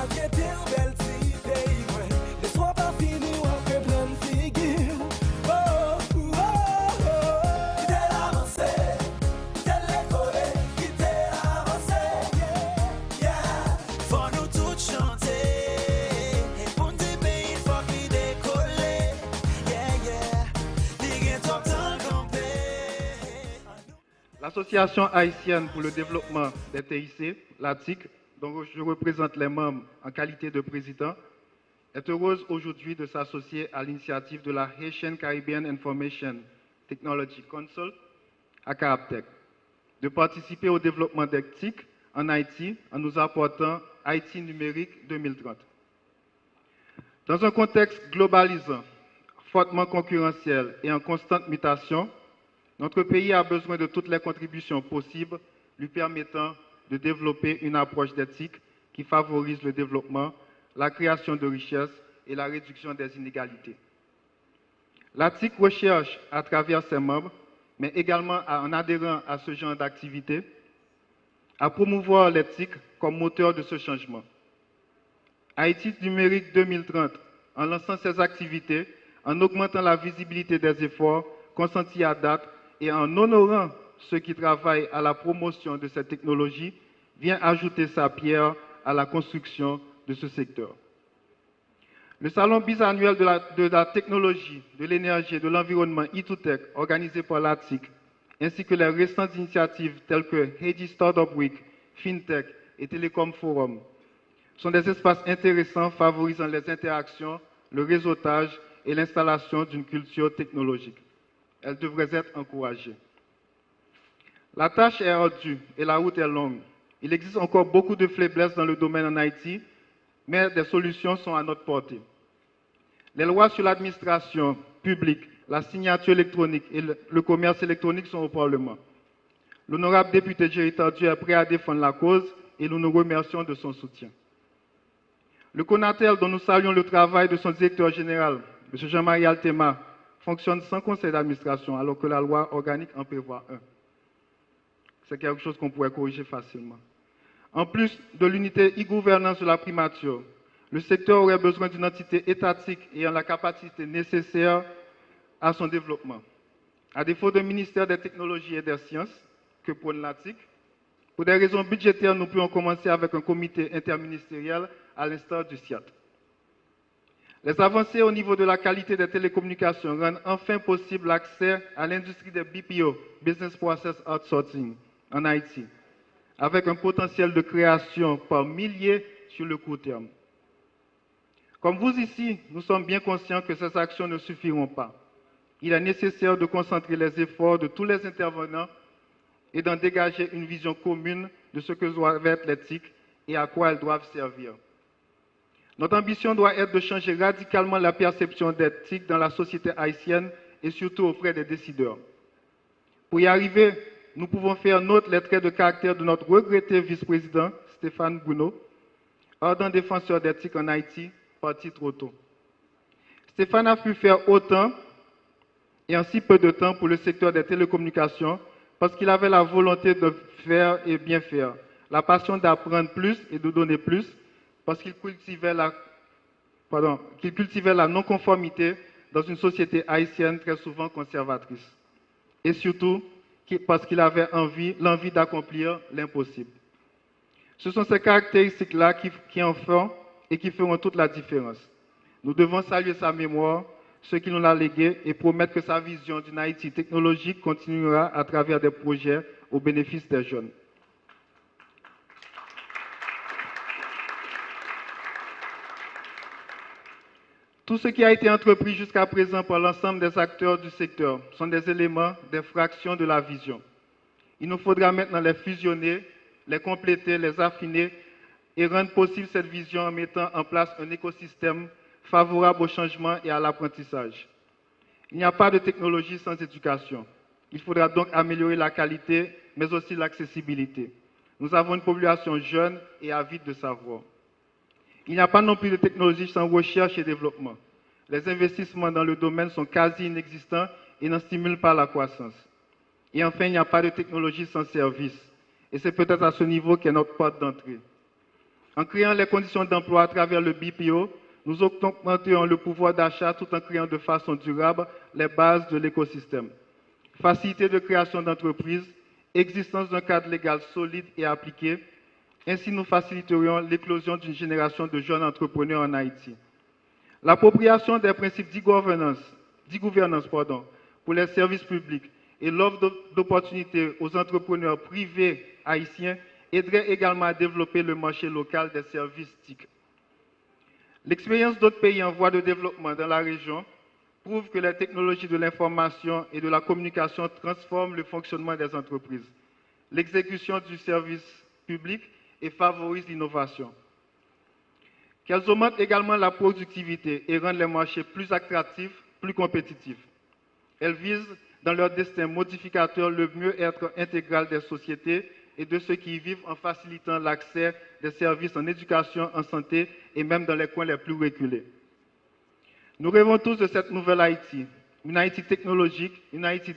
malgré tes belles idées, ouais. Laisse-moi pas finir, on fait plein de figures. Oh, oh, oh, oh. Qui t'est avancé, t'es l'écolé, qui t'est avancé, yeah, yeah. Faut nous tous chanter, et pour nous pays, faut qu'il décolle, yeah, yeah. Digue toi tant campé. L'Association haïtienne pour le développement des TIC, l'ATIC, dont je représente les membres en qualité de président, est heureuse aujourd'hui de s'associer à l'initiative de la Haitian Caribbean Information Technology Council, à Caraptec, de participer au développement des TIC en Haïti en nous apportant Haïti numérique 2030. Dans un contexte globalisant, fortement concurrentiel et en constante mutation, notre pays a besoin de toutes les contributions possibles lui permettant de développer une approche d'éthique qui favorise le développement, la création de richesses et la réduction des inégalités. L'ATIC recherche à travers ses membres, mais également en adhérant à ce genre d'activité, à promouvoir l'éthique comme moteur de ce changement. Haïti numérique 2030, en lançant ses activités, en augmentant la visibilité des efforts consentis à date et en honorant ceux qui travaillent à la promotion de cette technologie, vient ajouter sa pierre à la construction de ce secteur. Le salon bisannuel de la technologie, de l'énergie et de l'environnement E2Tech, organisé par l'ATIC, ainsi que les récentes initiatives telles que Haiti Startup Week, FinTech et Telecom Forum, sont des espaces intéressants favorisant les interactions, le réseautage et l'installation d'une culture technologique. Elles devraient être encouragées. La tâche est ardue et la route est longue. Il existe encore beaucoup de faiblesses dans le domaine en Haïti, mais des solutions sont à notre portée. Les lois sur l'administration publique, la signature électronique et le commerce électronique sont au Parlement. L'honorable député Jerry Tardieu est prêt à défendre la cause et nous nous remercions de son soutien. Le CONATEL, dont nous saluons le travail de son directeur général, M. Jean-Marie Altema, fonctionne sans conseil d'administration alors que la loi organique en prévoit un. C'est quelque chose qu'on pourrait corriger facilement. En plus de l'unité e-gouvernance de la primature, le secteur aurait besoin d'une entité étatique ayant la capacité nécessaire à son développement. À défaut d'un ministère des technologies et des sciences, que prône l'ATIC, pour des raisons budgétaires, nous pouvons commencer avec un comité interministériel à l'instar du SIAT. Les avancées au niveau de la qualité des télécommunications rendent enfin possible l'accès à l'industrie des BPO, Business Process Outsourcing, en Haïti, avec un potentiel de création par milliers sur le court terme. Comme vous ici, nous sommes bien conscients que ces actions ne suffiront pas. Il est nécessaire de concentrer les efforts de tous les intervenants et d'en dégager une vision commune de ce que doit être l'éthique et à quoi elles doivent servir. Notre ambition doit être de changer radicalement la perception d'éthique dans la société haïtienne et surtout auprès des décideurs. Pour y arriver, nous pouvons faire nôtre les traits de caractère de notre regretté vice-président, Stéphane Bruno, ardent défenseur d'éthique en Haïti, parti trop tôt. Stéphane a pu faire autant et en si peu de temps pour le secteur des télécommunications parce qu'il avait la volonté de faire et bien faire, la passion d'apprendre plus et de donner plus, parce qu'il cultivait la non-conformité dans une société haïtienne très souvent conservatrice. Et surtout, parce qu'il avait l'envie d'accomplir l'impossible. Ce sont ces caractéristiques-là qui en font et qui feront toute la différence. Nous devons saluer sa mémoire, ceux qui nous l'ont légué, et promettre que sa vision d'une Haïti technologique continuera à travers des projets au bénéfice des jeunes. Tout ce qui a été entrepris jusqu'à présent par l'ensemble des acteurs du secteur sont des éléments, des fractions de la vision. Il nous faudra maintenant les fusionner, les compléter, les affiner et rendre possible cette vision en mettant en place un écosystème favorable au changement et à l'apprentissage. Il n'y a pas de technologie sans éducation. Il faudra donc améliorer la qualité, mais aussi l'accessibilité. Nous avons une population jeune et avide de savoir. Il n'y a pas non plus de technologie sans recherche et développement. Les investissements dans le domaine sont quasi inexistants et n'en stimulent pas la croissance. Et enfin, il n'y a pas de technologie sans service. Et c'est peut-être à ce niveau qu'est notre porte d'entrée. En créant les conditions d'emploi à travers le BPO, nous augmenterons le pouvoir d'achat tout en créant de façon durable les bases de l'écosystème. Facilité de création d'entreprises, existence d'un cadre légal solide et appliqué, ainsi nous faciliterions l'éclosion d'une génération de jeunes entrepreneurs en Haïti. L'appropriation des principes d'e-gouvernance pour les services publics et l'offre d'opportunités aux entrepreneurs privés haïtiens aiderait également à développer le marché local des services TIC. L'expérience d'autres pays en voie de développement dans la région prouve que les technologies de l'information et de la communication transforment le fonctionnement des entreprises, l'exécution du service public et favorisent l'innovation. Qu'elles augmentent également la productivité et rendent les marchés plus attractifs, plus compétitifs. Elles visent, dans leur destin modificateur, le mieux-être intégral des sociétés et de ceux qui y vivent en facilitant l'accès des services en éducation, en santé et même dans les coins les plus reculés. Nous rêvons tous de cette nouvelle Haïti, une Haïti technologique, une Haïti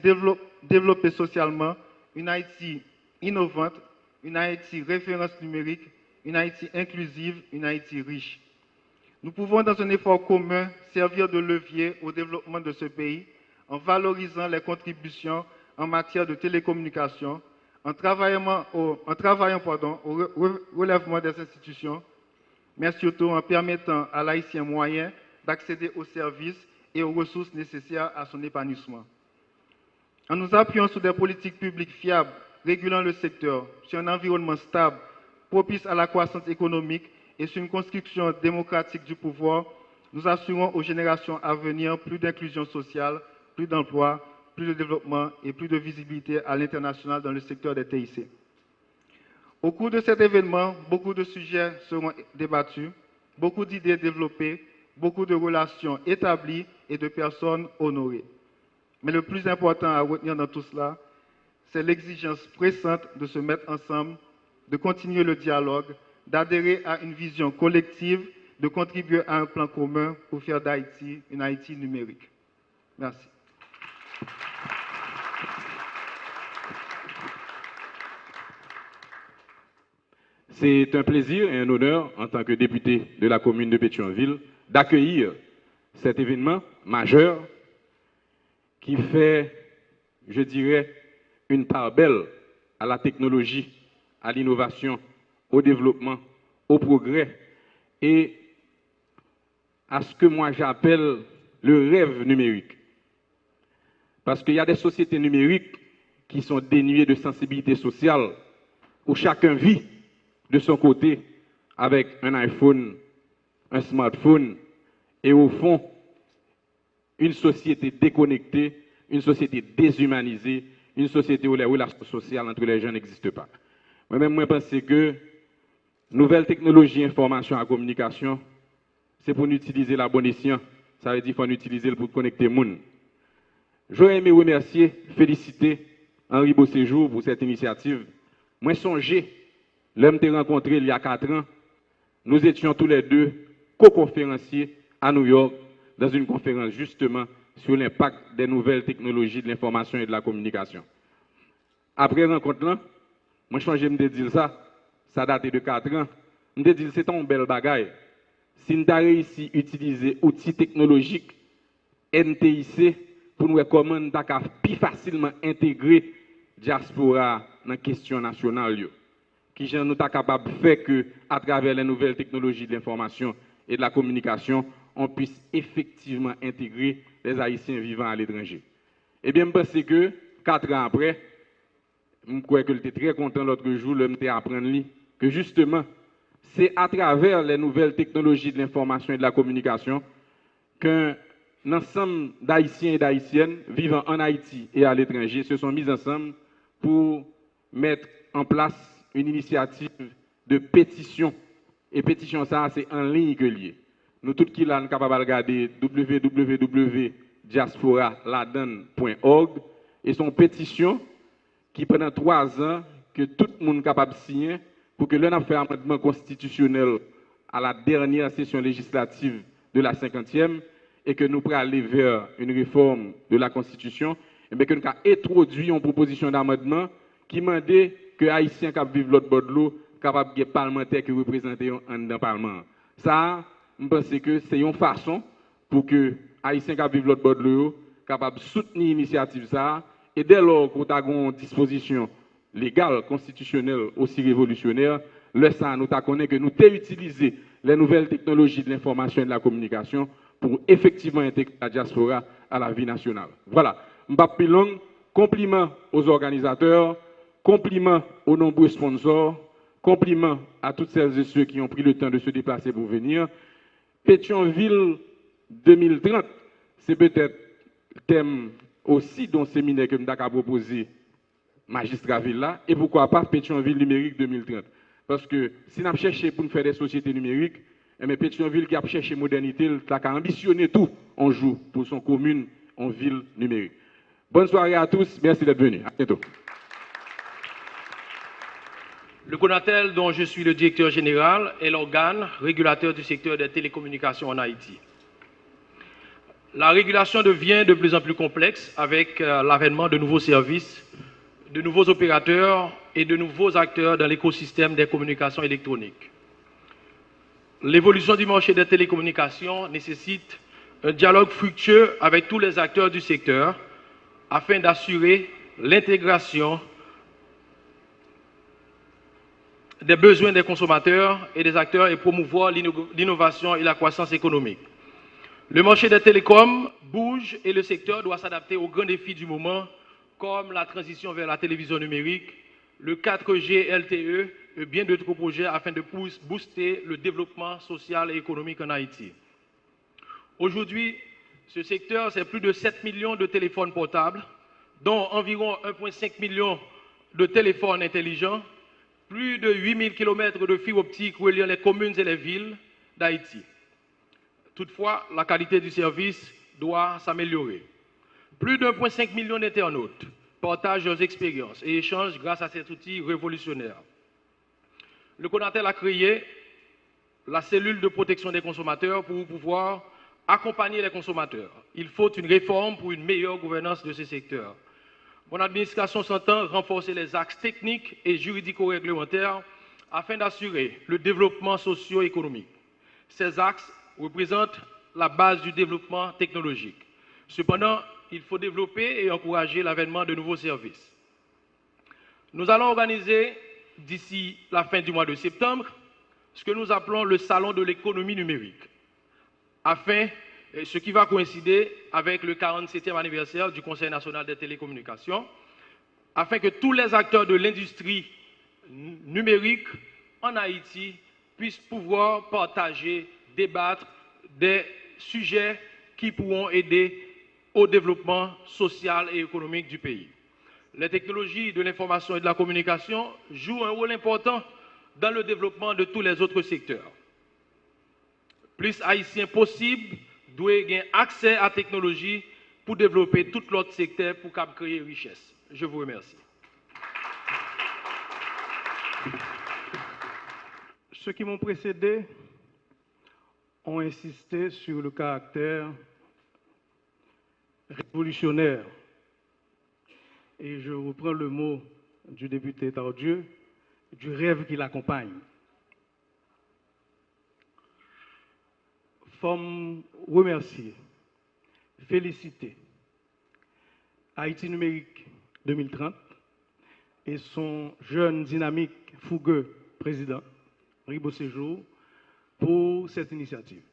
développée socialement, une Haïti innovante, une Haïti référence numérique, une Haïti inclusive, une Haïti riche. Nous pouvons, dans un effort commun, servir de levier au développement de ce pays en valorisant les contributions en matière de télécommunications, en travaillant au relèvement des institutions, mais surtout en permettant à l'Haïtien moyen d'accéder aux services et aux ressources nécessaires à son épanouissement. En nous appuyant sur des politiques publiques fiables, régulant le secteur, sur un environnement stable, propice à la croissance économique et sur une construction démocratique du pouvoir, nous assurons aux générations à venir plus d'inclusion sociale, plus d'emploi, plus de développement et plus de visibilité à l'international dans le secteur des TIC. Au cours de cet événement, beaucoup de sujets seront débattus, beaucoup d'idées développées, beaucoup de relations établies et de personnes honorées. Mais le plus important à retenir dans tout cela, c'est l'exigence pressante de se mettre ensemble, de continuer le dialogue, d'adhérer à une vision collective, de contribuer à un plan commun pour faire d'Haïti une Haïti numérique. Merci. C'est un plaisir et un honneur, en tant que député de la commune de Pétionville, d'accueillir cet événement majeur qui fait, je dirais, une part belle à la technologie, à l'innovation, au développement, au progrès et à ce que moi j'appelle le rêve numérique. Parce qu'il y a des sociétés numériques qui sont dénuées de sensibilité sociale, où chacun vit de son côté avec un iPhone, un smartphone, et au fond, une société déconnectée, une société déshumanisée, une société où les relations sociales entre les gens n'existent pas. Moi-même, je pense que nouvelle technologie, information et communication, c'est pour utiliser la bonne escient. Ça veut dire qu'il faut utiliser pour connecter les gens. J'aurais aimé remercier, féliciter Henri Beauséjour pour cette initiative. Moi, songez, l'homme t'ai rencontré il y a 4 ans, nous étions tous les deux co-conférenciers à New York dans une conférence justement sur l'impact des nouvelles technologies de l'information et de la communication. Après rencontre là, moi changé me dire ça date de 4 ans. Me dire c'est un bel bagaille. Si nous avons réussi à utiliser outils technologiques NTIC pour nous comment nous plus facilement intégrer diaspora dans la question nationale, qui nous sommes capables de faire que à travers les nouvelles technologies de l'information et de la communication, on puisse effectivement intégrer les Haïtiens vivant à l'étranger. Eh bien, je pense que 4 ans après, je crois que j'étais très content l'autre jour, je me apprendre que justement, c'est à travers les nouvelles technologies de l'information et de la communication qu'un ensemble d'Haïtiens et d'Haïtiennes vivant en Haïti et à l'étranger se sont mis ensemble pour mettre en place une initiative de pétition. Et pétition, ça, c'est en ligne que lié. Nous, tous qui sommes capables de regarder www.diasporaladan.org et son pétition qui pendant 3 ans que tout le monde est capable de signer pour que l'on a fait un amendement constitutionnel à la dernière session législative de la 50e et que nous pourrons aller vers une réforme de la Constitution, et bien que nous avons introduit une proposition d'amendement qui demandait que les Haïtiens qui vivent l'autre bord de l'eau capable de parlementaires qui représentent dans le Parlement. Ça, je pense que c'est une façon pour que les Haïtiens qui vivent l'autre bord de l'eau capable de soutenir l'initiative ça. Et dès lors qu'on a une disposition légale, constitutionnelle, aussi révolutionnaire, le ça nous connaît que nous avons utilisé les nouvelles technologies de l'information et de la communication pour effectivement intégrer la diaspora à la vie nationale. Voilà. M'bap Pilong, compliments aux organisateurs, compliments aux nombreux sponsors, compliments à toutes celles et ceux qui ont pris le temps de se déplacer pour venir. Pétionville 2030, c'est peut-être le thème aussi d'un séminaire que nous avons proposé Magistrat Villa, et pourquoi pas Pétionville numérique 2030. Parce que si nous avons cherché pour nous faire des sociétés numériques, mais Pétionville qui a cherché modernité, il a ambitionné tout en jour pour son commune en ville numérique. Bonne soirée à tous, merci d'être venus. À bientôt. Le CONATEL, dont je suis le directeur général, est l'organe régulateur du secteur des télécommunications en Haïti. La régulation devient de plus en plus complexe avec l'avènement de nouveaux services, de nouveaux opérateurs et de nouveaux acteurs dans l'écosystème des communications électroniques. L'évolution du marché des télécommunications nécessite un dialogue fructueux avec tous les acteurs du secteur afin d'assurer l'intégration des besoins des consommateurs et des acteurs et promouvoir l'innovation et la croissance économique. Le marché des télécoms bouge et le secteur doit s'adapter aux grands défis du moment comme la transition vers la télévision numérique, le 4G LTE et bien d'autres projets afin de booster le développement social et économique en Haïti. Aujourd'hui, ce secteur, c'est plus de 7 millions de téléphones portables, dont environ 1,5 million de téléphones intelligents, plus de 8000 km de fibres optiques reliant les communes et les villes d'Haïti. Toutefois, la qualité du service doit s'améliorer. Plus de 1,5 million d'internautes partagent leurs expériences et échangent grâce à cet outil révolutionnaire. Le CONATEL a créé la cellule de protection des consommateurs pour pouvoir accompagner les consommateurs. Il faut une réforme pour une meilleure gouvernance de ce secteur. Mon administration s'entend renforcer les axes techniques et juridico-réglementaires afin d'assurer le développement socio-économique. Ces axes représentent la base du développement technologique. Cependant, il faut développer et encourager l'avènement de nouveaux services. Nous allons organiser d'ici la fin du mois de septembre ce que nous appelons le Salon de l'économie numérique, ce qui va coïncider avec le 47e anniversaire du Conseil national des télécommunications, afin que tous les acteurs de l'industrie numérique en Haïti puissent pouvoir partager, débattre des sujets qui pourront aider au développement social et économique du pays. Les technologies de l'information et de la communication jouent un rôle important dans le développement de tous les autres secteurs. Plus haïtiens possible doivent avoir accès à la technologie pour développer tout l'autre secteur pour créer richesse. Je vous remercie. Ceux qui m'ont précédé ont insisté sur le caractère révolutionnaire. Et je reprends le mot du député Tardieu, du rêve qui l'accompagne. Faut me remercier, féliciter Haïti numérique 2030 et son jeune, dynamique, fougueux président, Ribo Séjour, pour cette initiative.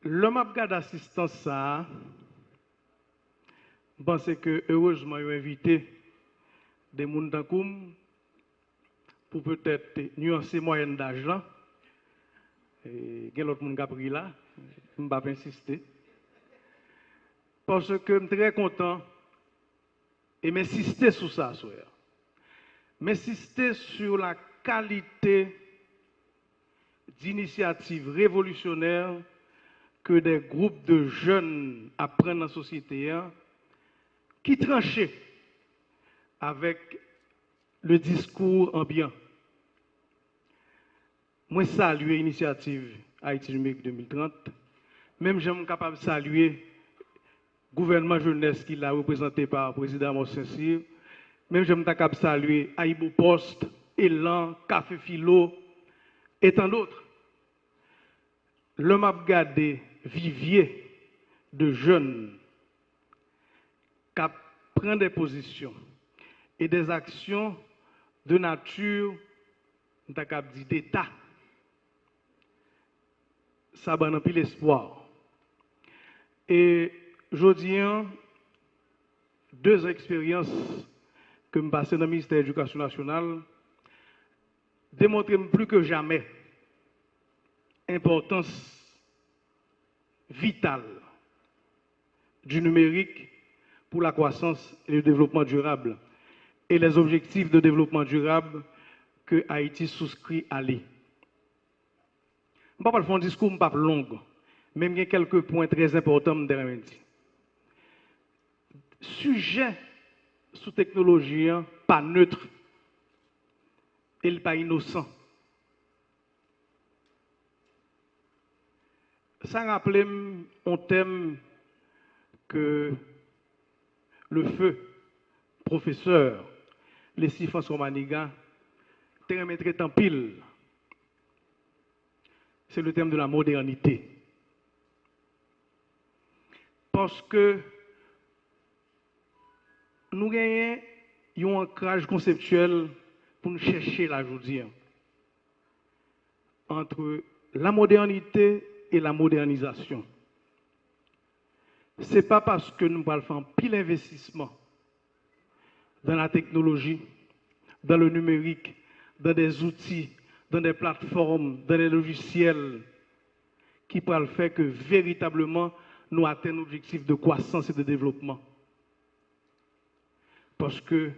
L'homme a gardé assistance ça, je pense que heureusement il a invité des gens pour peut-être nuancer moyenne d'âge là. Et quel autre monde qui a pris là, je ne vais pas insister. Parce que je suis très content et m'insister sur ça, m'insister sur la qualité d'initiatives révolutionnaires que des groupes de jeunes apprennent dans la société qui tranchaient avec le discours ambiant. Moi, salue l'initiative Haïti numérique 2030. Même je suis capable de saluer le gouvernement jeunesse qui l'a représenté par le président Monsensir. Même je suis capable de saluer Aïbou Post Elan, Café Philo et tant d'autres. Le m'a gardé vivier de jeunes qui prennent des positions et des actions de nature d'État. Ça donne un peu l'espoir. Et je dis, deux expériences que je passe dans le ministère de l'Éducation nationale démontrent plus que jamais l'importance vitale du numérique pour la croissance et le développement durable et les objectifs de développement durable que Haïti souscrit à lui. Je ne vais pas faire un discours pas long, mais il y a quelques points très importants derrière. Sujet sous technologie, pas neutre et pas innocent. Ça rappelle un thème que le feu professeur Leslie François Maniga très en pile. C'est le thème de la modernité. Parce que nous gagnons un ancrage conceptuel pour nous chercher la journée entre la modernité et la modernisation. Ce n'est pas parce que nous allons faire pile investissement dans la technologie, dans le numérique, dans des outils, dans des plateformes, dans des logiciels, qui pourra faire que véritablement nous atteignons l'objectif de croissance et de développement. Parce que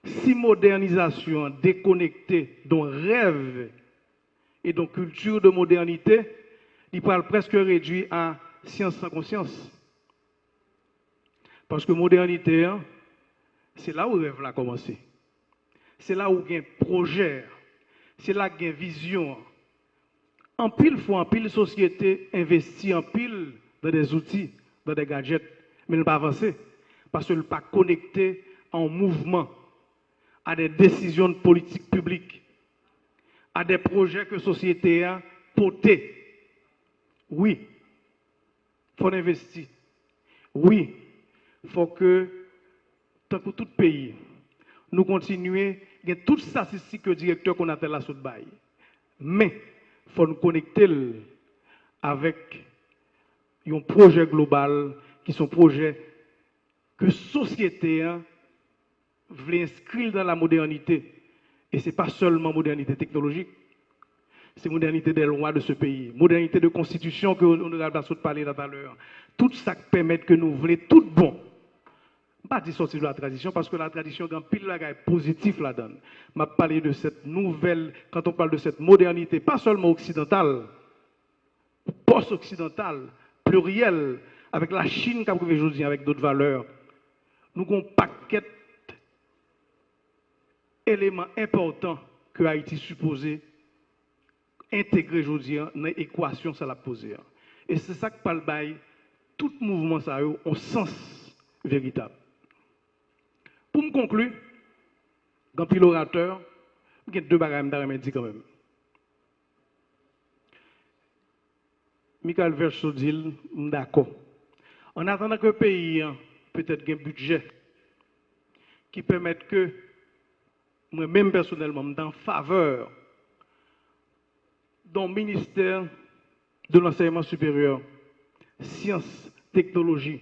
si modernisation déconnectée d'un rêve et d'une culture de modernité, il pourra presque réduire à science sans conscience. Parce que modernité, c'est là où le rêve a commencé. C'est là où il y a un projet. C'est là où il y a une vision. En pile fois, en pile société investit en pile dans des outils, dans des gadgets, mais elle n'a pas avancé. Parce qu'elle n'est pas connectée en mouvement à des décisions de politique publique, à des projets que la société a portés. Oui, il faut investir. Oui, il faut que, tant que tout pays, nous continuions, il y a toutes les statistiques que le directeur qu'on appelle la sous bail. Mais, il faut nous connecter avec un projet global qui sont projets que la société veut inscrire dans la modernité. Et ce n'est pas seulement modernité technologique, c'est modernité des lois de ce pays, modernité de constitution que on a parlé tout à l'heure. Tout ça qui permet que nous voulons tout bon. Pas dire sortir de la tradition parce que la tradition a un pile positif là-dedans. Je parle de cette nouvelle, quand on parle de cette modernité, pas seulement occidentale, post-occidentale, plurielle, avec la Chine qui a prouvé aujourd'hui avec d'autres valeurs. Nous avons un paquet d'éléments importants que Haïti supposé intégrer aujourd'hui dans l'équation que ça l'a posée. Et c'est ça que parle bail tout mouvement ça a un sens véritable. Pour me conclure, dans le orateur, il y a deux bagages à dire quand même. Michael Verso dit, d'accord. En attendant que le pays peut-être ait un budget qui permette que moi-même personnellement, dans faveur d'un ministère de l'enseignement supérieur, sciences, technologie,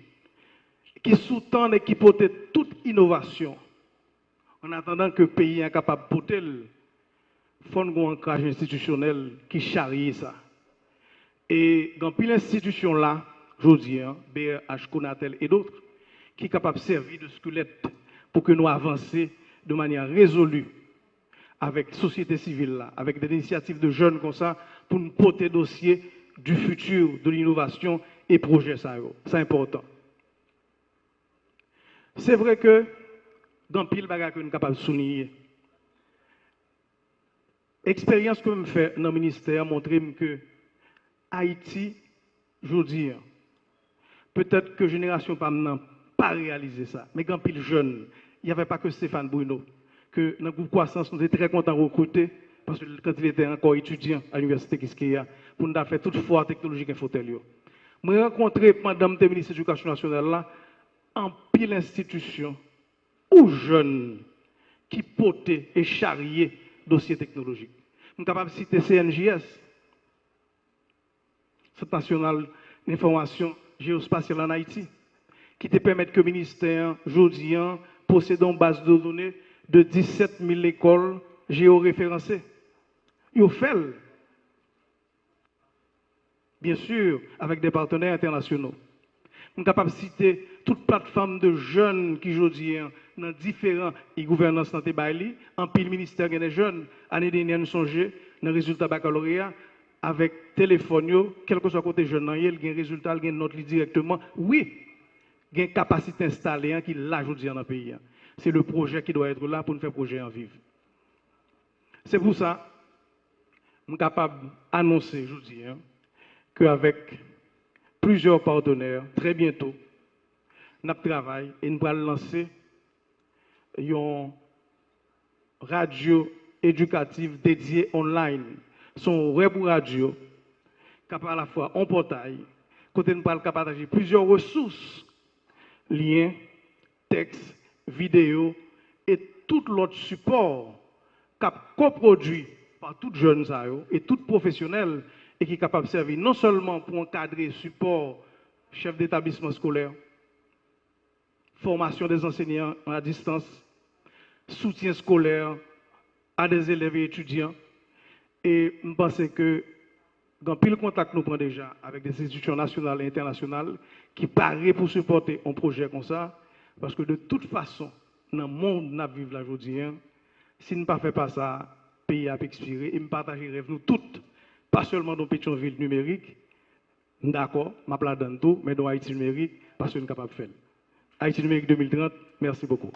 qui sous-tend et qui porte toute innovation, en attendant que le pays soit capable de porter le fonds de ancrage institutionnel qui charrie ça. Et dans pile institution là, je dis, BRH, Conatel et d'autres, qui sont capables de servir de squelette pour que nous avancions de manière résolue avec la société civile là, avec des initiatives de jeunes comme ça, pour nous porter dossier du futur, de l'innovation et projet ça. C'est important. C'est vrai que dans pile bagage que nous sommes capables de souligner. L'expérience que je fais dans le ministère montre que Haïti, je dis, peut-être que la génération n'a pas réalisé ça, mais quand pile jeune, il n'y avait pas que Stéphane Bruno. que dans le groupe croissance, nous étions très contents de recruter, parce que quand il était encore étudiant à l'université Kiskeya, pour nous faire toute foire technologique Infotel. Je me rencontré pendant le ministre de l'Éducation nationale là, en pile institution ou jeunes qui portaient et charriaient dossiers technologiques. Je suis capable de citer CNJS, Centre national d'information géospatiale en Haïti, qui te permet que le ministère, aujourd'hui, possède une base de données de 17 000 écoles géoréférencées. Il fait, bien sûr, avec des partenaires internationaux. Je suis capable de citer toute plateforme de jeunes qui aujourd'hui dans différents gouvernances dans Baili, en pile ministère des jeunes, année dernière nous songeons dans le résultat baccalauréat avec téléphone, quel que soit côté jeune, il y a un résultat, il y a une note directement. Oui, il y a une capacité installée qui est là aujourd'hui dans le pays. C'est le projet qui doit être là pour nous faire projet en vivre. C'est pour ça je suis capable d'annoncer aujourd'hui qu'avec plusieurs partenaires, très bientôt, nous travaillons et nous allons lancer une radio éducative dédiée online. Son web radio, capable à la fois en portail, côté nous allons partager plusieurs ressources, liens, textes, vidéos et tout l'autre support coproduit par tous jeunes et tous professionnels et qui est capable de servir non seulement pour encadrer support chef d'établissement scolaire, formation des enseignants à distance, soutien scolaire à des élèves et étudiants. Et je pense que dans pile contact nous prenons déjà avec des institutions nationales et internationales qui paraissent pour supporter un projet comme ça, parce que de toute façon, dans le monde où nous vivons aujourd'hui, si nous ne faisons pas ça, le pays a expiré et nous partageons les rêves nous toutes, pas seulement dans Pétionville numérique, d'accord, ma place dans tout, mais dans Haïti numérique, parce que nous sommes capables de faire. Haïti numérique 2030, merci beaucoup.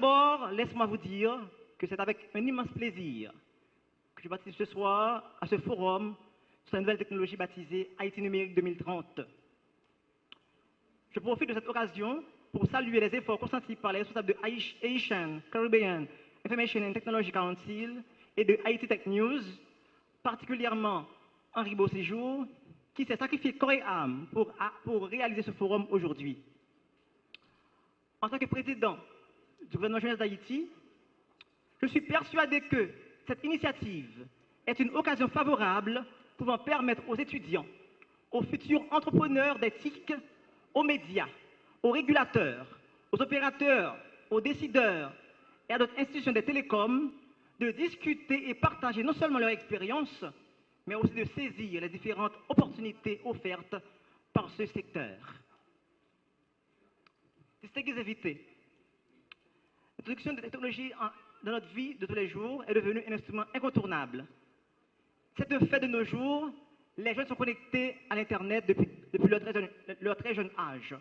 d'abord, laisse-moi vous dire que c'est avec un immense plaisir que je participe ce soir à ce forum sur la nouvelle technologie baptisée Haïti numérique 2030. Je profite de cette occasion pour saluer les efforts consentis par les responsables de Haitian Caribbean Information and Technology Council et de Haiti Tech News, particulièrement Henri Beauséjour, qui s'est sacrifié corps et âme pour réaliser ce forum aujourd'hui. En tant que président du gouvernement jeunesse d'Haïti, je suis persuadé que cette initiative est une occasion favorable pouvant permettre aux étudiants, aux futurs entrepreneurs d'éthique, aux médias, aux régulateurs, aux opérateurs, aux décideurs et à d'autres institutions des télécoms de discuter et partager non seulement leur expérience, mais aussi de saisir les différentes opportunités offertes par ce secteur. Distingués invités, l'introduction des technologies dans notre vie de tous les jours est devenue un instrument incontournable. C'est un fait de nos jours, les jeunes sont connectés à l'Internet depuis leur très jeune âge.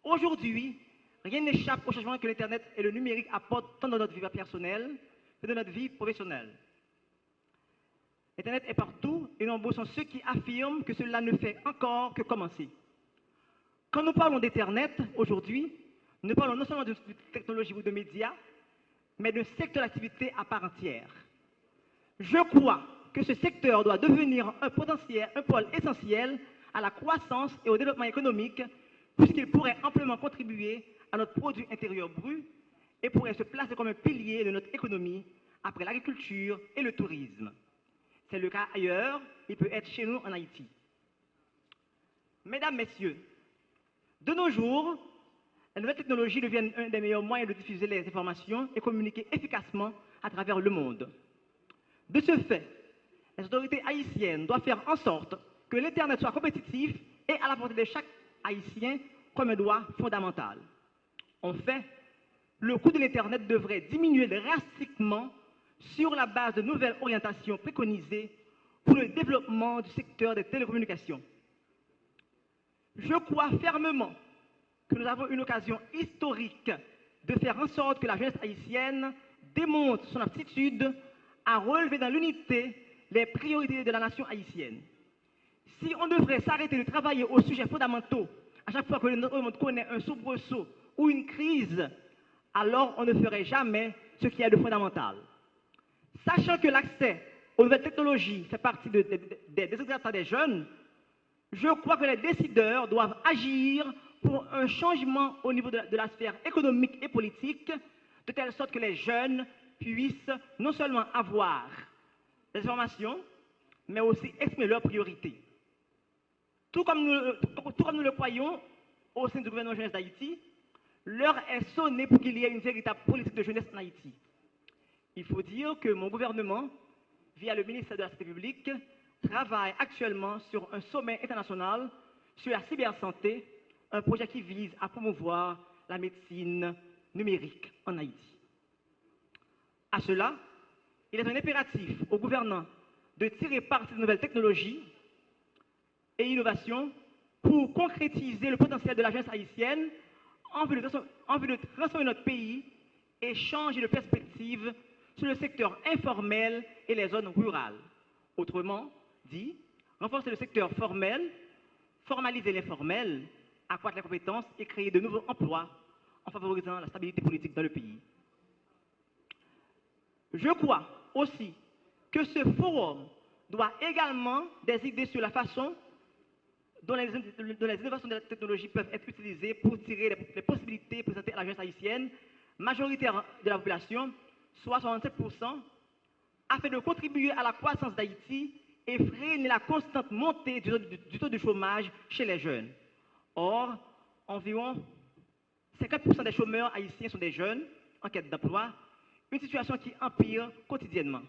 Aujourd'hui, rien n'échappe au changement que l'Internet et le numérique apportent tant dans notre vie personnelle que dans notre vie professionnelle. Internet est partout et nombreux sont ceux qui affirment que cela ne fait encore que commencer. Quand nous parlons d'Internet aujourd'hui, nous parlons non seulement de technologie ou de médias, mais d'un secteur d'activité à part entière. Je crois que ce secteur doit devenir un pôle essentiel à la croissance et au développement économique, puisqu'il pourrait amplement contribuer à notre produit intérieur brut et pourrait se placer comme un pilier de notre économie après l'agriculture et le tourisme. C'est le cas ailleurs, il peut être chez nous en Haïti. Mesdames, Messieurs, de nos jours, les nouvelles technologies deviennent un des meilleurs moyens de diffuser les informations et communiquer efficacement à travers le monde. De ce fait, les autorités haïtiennes doivent faire en sorte que l'Internet soit compétitif et à la portée de chaque Haïtien comme un droit fondamental. En fait, le coût de l'Internet devrait diminuer drastiquement sur la base de nouvelles orientations préconisées pour le développement du secteur des télécommunications. Je crois fermement que nous avons une occasion historique de faire en sorte que la jeunesse haïtienne démontre son aptitude à relever dans l'unité les priorités de la nation haïtienne. Si on devrait s'arrêter de travailler aux sujets fondamentaux à chaque fois que notre monde connaît un soubresaut ou une crise, alors on ne ferait jamais ce qui est de fondamental. Sachant que l'accès aux nouvelles technologies fait partie des désirata des jeunes, je crois que les décideurs doivent agir pour un changement au niveau de la sphère économique et politique, de telle sorte que les jeunes puissent non seulement avoir des informations, mais aussi exprimer leurs priorités. Tout comme nous le croyons au sein du gouvernement jeunesse d'Haïti, l'heure est sonnée pour qu'il y ait une véritable politique de jeunesse en Haïti. Il faut dire que mon gouvernement, via le ministère de la Santé publique, travaille actuellement sur un sommet international sur la cybersanté, un projet qui vise à promouvoir la médecine numérique en Haïti. À cela, il est un impératif aux gouvernants de tirer parti de nouvelles technologies et innovations pour concrétiser le potentiel de la jeunesse haïtienne en vue de transformer notre pays et changer de perspective sur le secteur informel et les zones rurales. Autrement dit, renforcer le secteur formel, formaliser l'informel, accroître les compétences et créer de nouveaux emplois en favorisant la stabilité politique dans le pays. Je crois aussi que ce forum doit également des idées sur la façon dont les innovations de la technologie peuvent être utilisées pour tirer les possibilités présentées à la jeunesse haïtienne, majoritaire de la population, soit 67%, afin de contribuer à la croissance d'Haïti et freiner la constante montée du taux de chômage chez les jeunes. Or, environ 50% des chômeurs haïtiens sont des jeunes en quête d'emploi, une situation qui empire quotidiennement.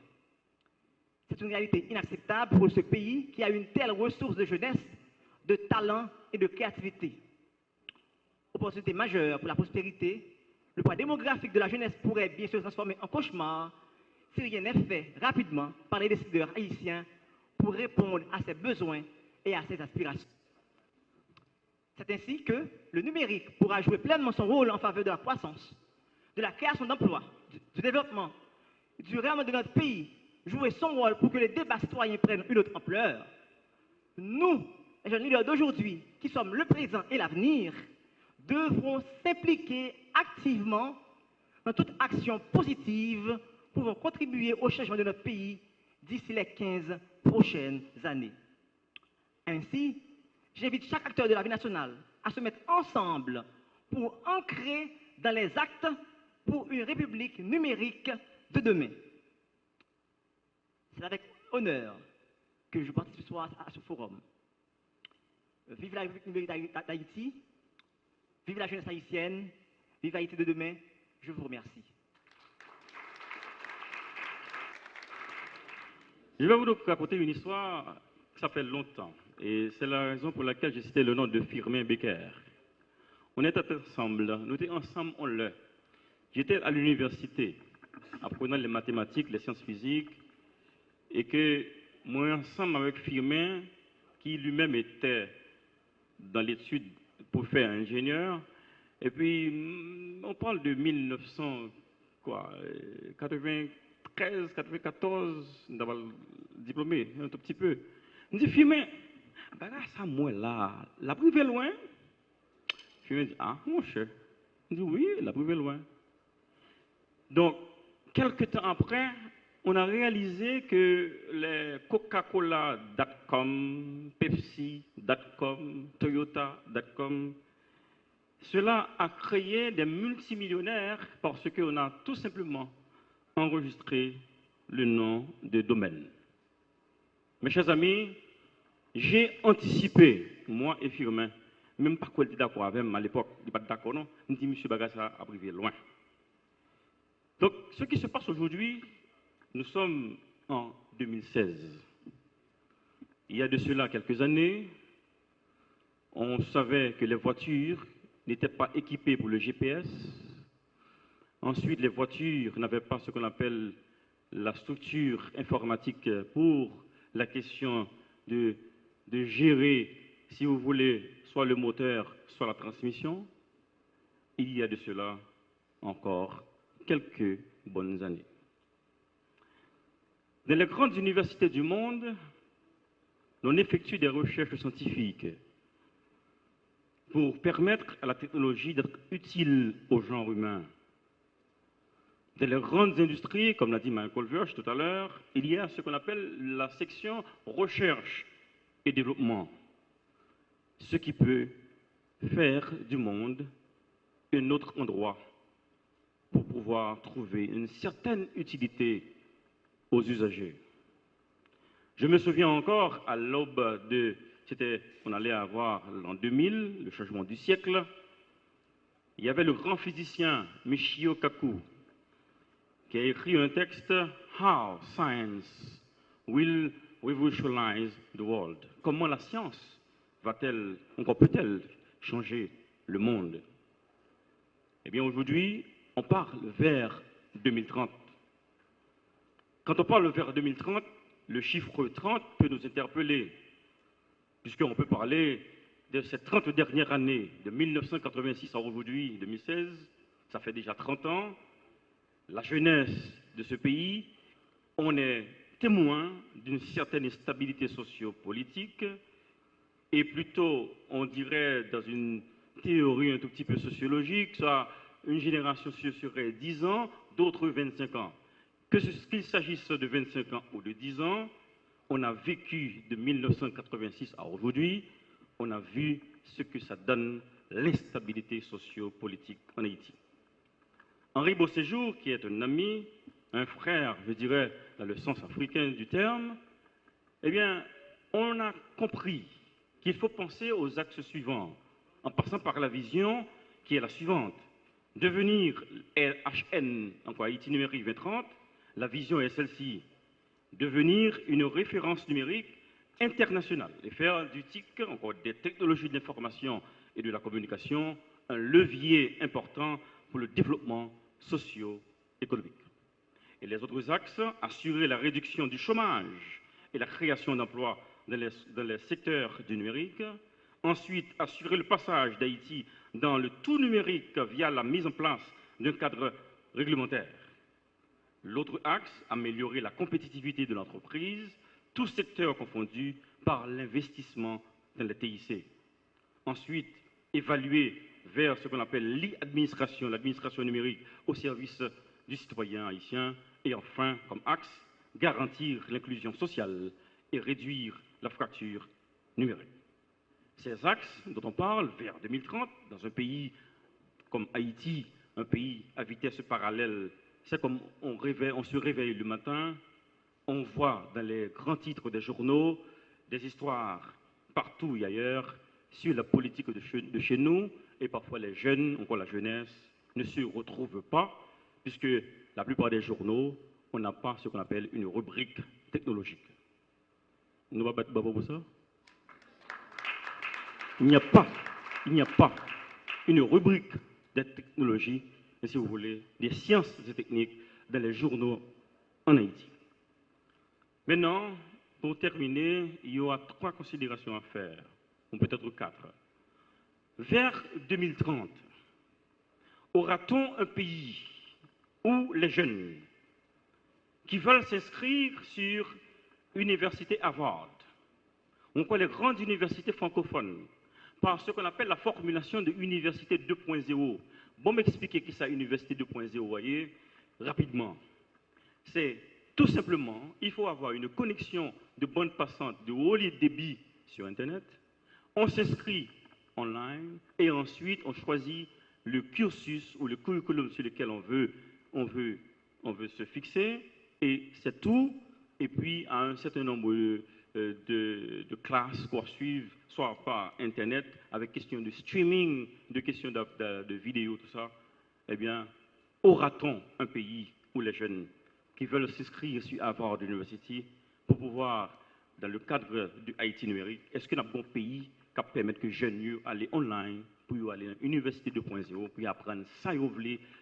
C'est une réalité inacceptable pour ce pays qui a une telle ressource de jeunesse, de talent et de créativité. Opportunité majeure pour la prospérité, le poids démographique de la jeunesse pourrait bien se transformer en cauchemar si rien n'est fait rapidement par les décideurs haïtiens pour répondre à ses besoins et à ses aspirations. C'est ainsi que le numérique pourra jouer pleinement son rôle en faveur de la croissance, de la création d'emplois, du développement, du rayonnement de notre pays, jouer son rôle pour que les débats citoyens prennent une autre ampleur, nous, les jeunes leaders d'aujourd'hui, qui sommes le présent et l'avenir, devrons s'impliquer activement dans toute action positive pouvant contribuer au changement de notre pays d'ici les 15 prochaines années. Ainsi, j'invite chaque acteur de la vie nationale à se mettre ensemble pour ancrer dans les actes pour une république numérique de demain. C'est avec honneur que je participe ce soir à ce forum. Vive la République numérique d'Haïti, vive la jeunesse haïtienne, vive Haïti de demain. Je vous remercie. Je vais vous raconter une histoire qui s'appelle longtemps. Et c'est la raison pour laquelle j'ai cité le nom de Firmin Becker. On était ensemble, nous étions ensemble, on l'a. J'étais à l'université, apprenant les mathématiques, les sciences physiques, et que moi, ensemble avec Firmin, qui lui-même était dans l'étude pour faire ingénieur, et puis on parle de 1993, 94, d'avoir diplômé un tout petit peu. Je dis, Firmin, bah là, ça, moi, là, la privée loin. Firmin dit, ah, mon cher. Je dis, oui, la privée loin. Donc, quelques temps après, on a réalisé que les Coca-Cola.com, Pepsi.com, Toyota.com, cela a créé des multimillionnaires parce qu'on a tout simplement enregistré le nom de domaine. Mes chers amis, j'ai anticipé, moi et Firmin, même pas qu'on était d'accord avec moi à l'époque, il n'est pas d'accord, non, je dis, monsieur Bagassa a privé loin. Donc, ce qui se passe aujourd'hui, nous sommes en 2016. Il y a de cela quelques années, on savait que les voitures n'étaient pas équipées pour le GPS. Ensuite, les voitures n'avaient pas ce qu'on appelle la structure informatique pour la question de gérer, si vous voulez, soit le moteur, soit la transmission. Il y a de cela encore quelques bonnes années. Dans les grandes universités du monde, on effectue des recherches scientifiques pour permettre à la technologie d'être utile au genre humain. Dans les grandes industries, comme l'a dit Michael Wirth tout à l'heure, il y a ce qu'on appelle la section recherche et développement, ce qui peut faire du monde un autre endroit pour pouvoir trouver une certaine utilité aux usagers. Je me souviens encore, à l'aube de... on allait avoir l'an 2000, le changement du siècle. Il y avait le grand physicien Michio Kaku qui a écrit un texte « How Science Will Revolutionize the World ». Comment la science va-t-elle, encore peut-elle, changer le monde? Eh bien aujourd'hui, on parle vers 2030. Quand on parle vers 2030, le chiffre 30 peut nous interpeller, puisqu'on peut parler de ces 30 dernières années, de 1986 à aujourd'hui, 2016, ça fait déjà 30 ans. La jeunesse de ce pays, on est témoin d'une certaine stabilité socio-politique, et plutôt, on dirait, dans une théorie un tout petit peu sociologique, ça, une génération serait 10 ans, d'autres 25 ans. Qu'il s'agisse de 25 ans ou de 10 ans, on a vécu de 1986 à aujourd'hui, on a vu ce que ça donne, l'instabilité socio-politique en Haïti. Henri Beauséjour, qui est un ami, un frère, je dirais, dans le sens africain du terme, eh bien, on a compris qu'il faut penser aux axes suivants, en passant par la vision qui est la suivante. Devenir LHN, encore Haïti numérique 2030, la vision est celle-ci. Devenir une référence numérique internationale et faire du TIC, encore des technologies de l'information et de la communication, un levier important pour le développement socio-économique. Et les autres axes, assurer la réduction du chômage et la création d'emplois dans les secteurs du numérique. Ensuite, assurer le passage d'Haïti dans le tout numérique via la mise en place d'un cadre réglementaire. L'autre axe, améliorer la compétitivité de l'entreprise, tous secteurs confondus, par l'investissement dans les TIC. Ensuite, évaluer vers ce qu'on appelle l'administration, l'administration numérique au service du citoyen haïtien. Et enfin, comme axe, garantir l'inclusion sociale et réduire la fracture numérique. Ces axes dont on parle vers 2030, dans un pays comme Haïti, un pays à vitesse parallèle, c'est comme on se réveille le matin, on voit dans les grands titres des journaux des histoires partout et ailleurs sur la politique de chez nous, et parfois les jeunes, encore la jeunesse, ne se retrouvent pas, puisque la plupart des journaux, on n'a pas ce qu'on appelle une rubrique technologique. Nous va battre pour ça? Il n'y a pas une rubrique des technologies, si vous voulez, des sciences et techniques dans les journaux en Haïti. Maintenant, pour terminer, il y aura 3 considérations à faire, ou peut-être 4. Vers 2030, aura-t-on un pays où les jeunes qui veulent s'inscrire sur l'université Harvard, ou quoi les grandes universités francophones, par ce qu'on appelle la formulation de l'université 2.0. Bon, m'expliquer qui c'est l'université 2.0, voyez, rapidement. C'est tout simplement, il faut avoir une connexion de bande passante de haut débit sur Internet. On s'inscrit online et ensuite on choisit le cursus ou le curriculum sur lequel on veut se fixer, et c'est tout. Et puis à un certain nombre de classes qu'on suivre, soit par Internet, avec question de streaming, de questions de vidéos, tout ça, eh bien, aura-t-on un pays où les jeunes qui veulent s'inscrire sur Harvard University pour pouvoir, dans le cadre du Haïti numérique, est-ce qu'il y a un bon pays qui permet que les jeunes aller online, pour aller à l'université 2.0, pour apprendre ça,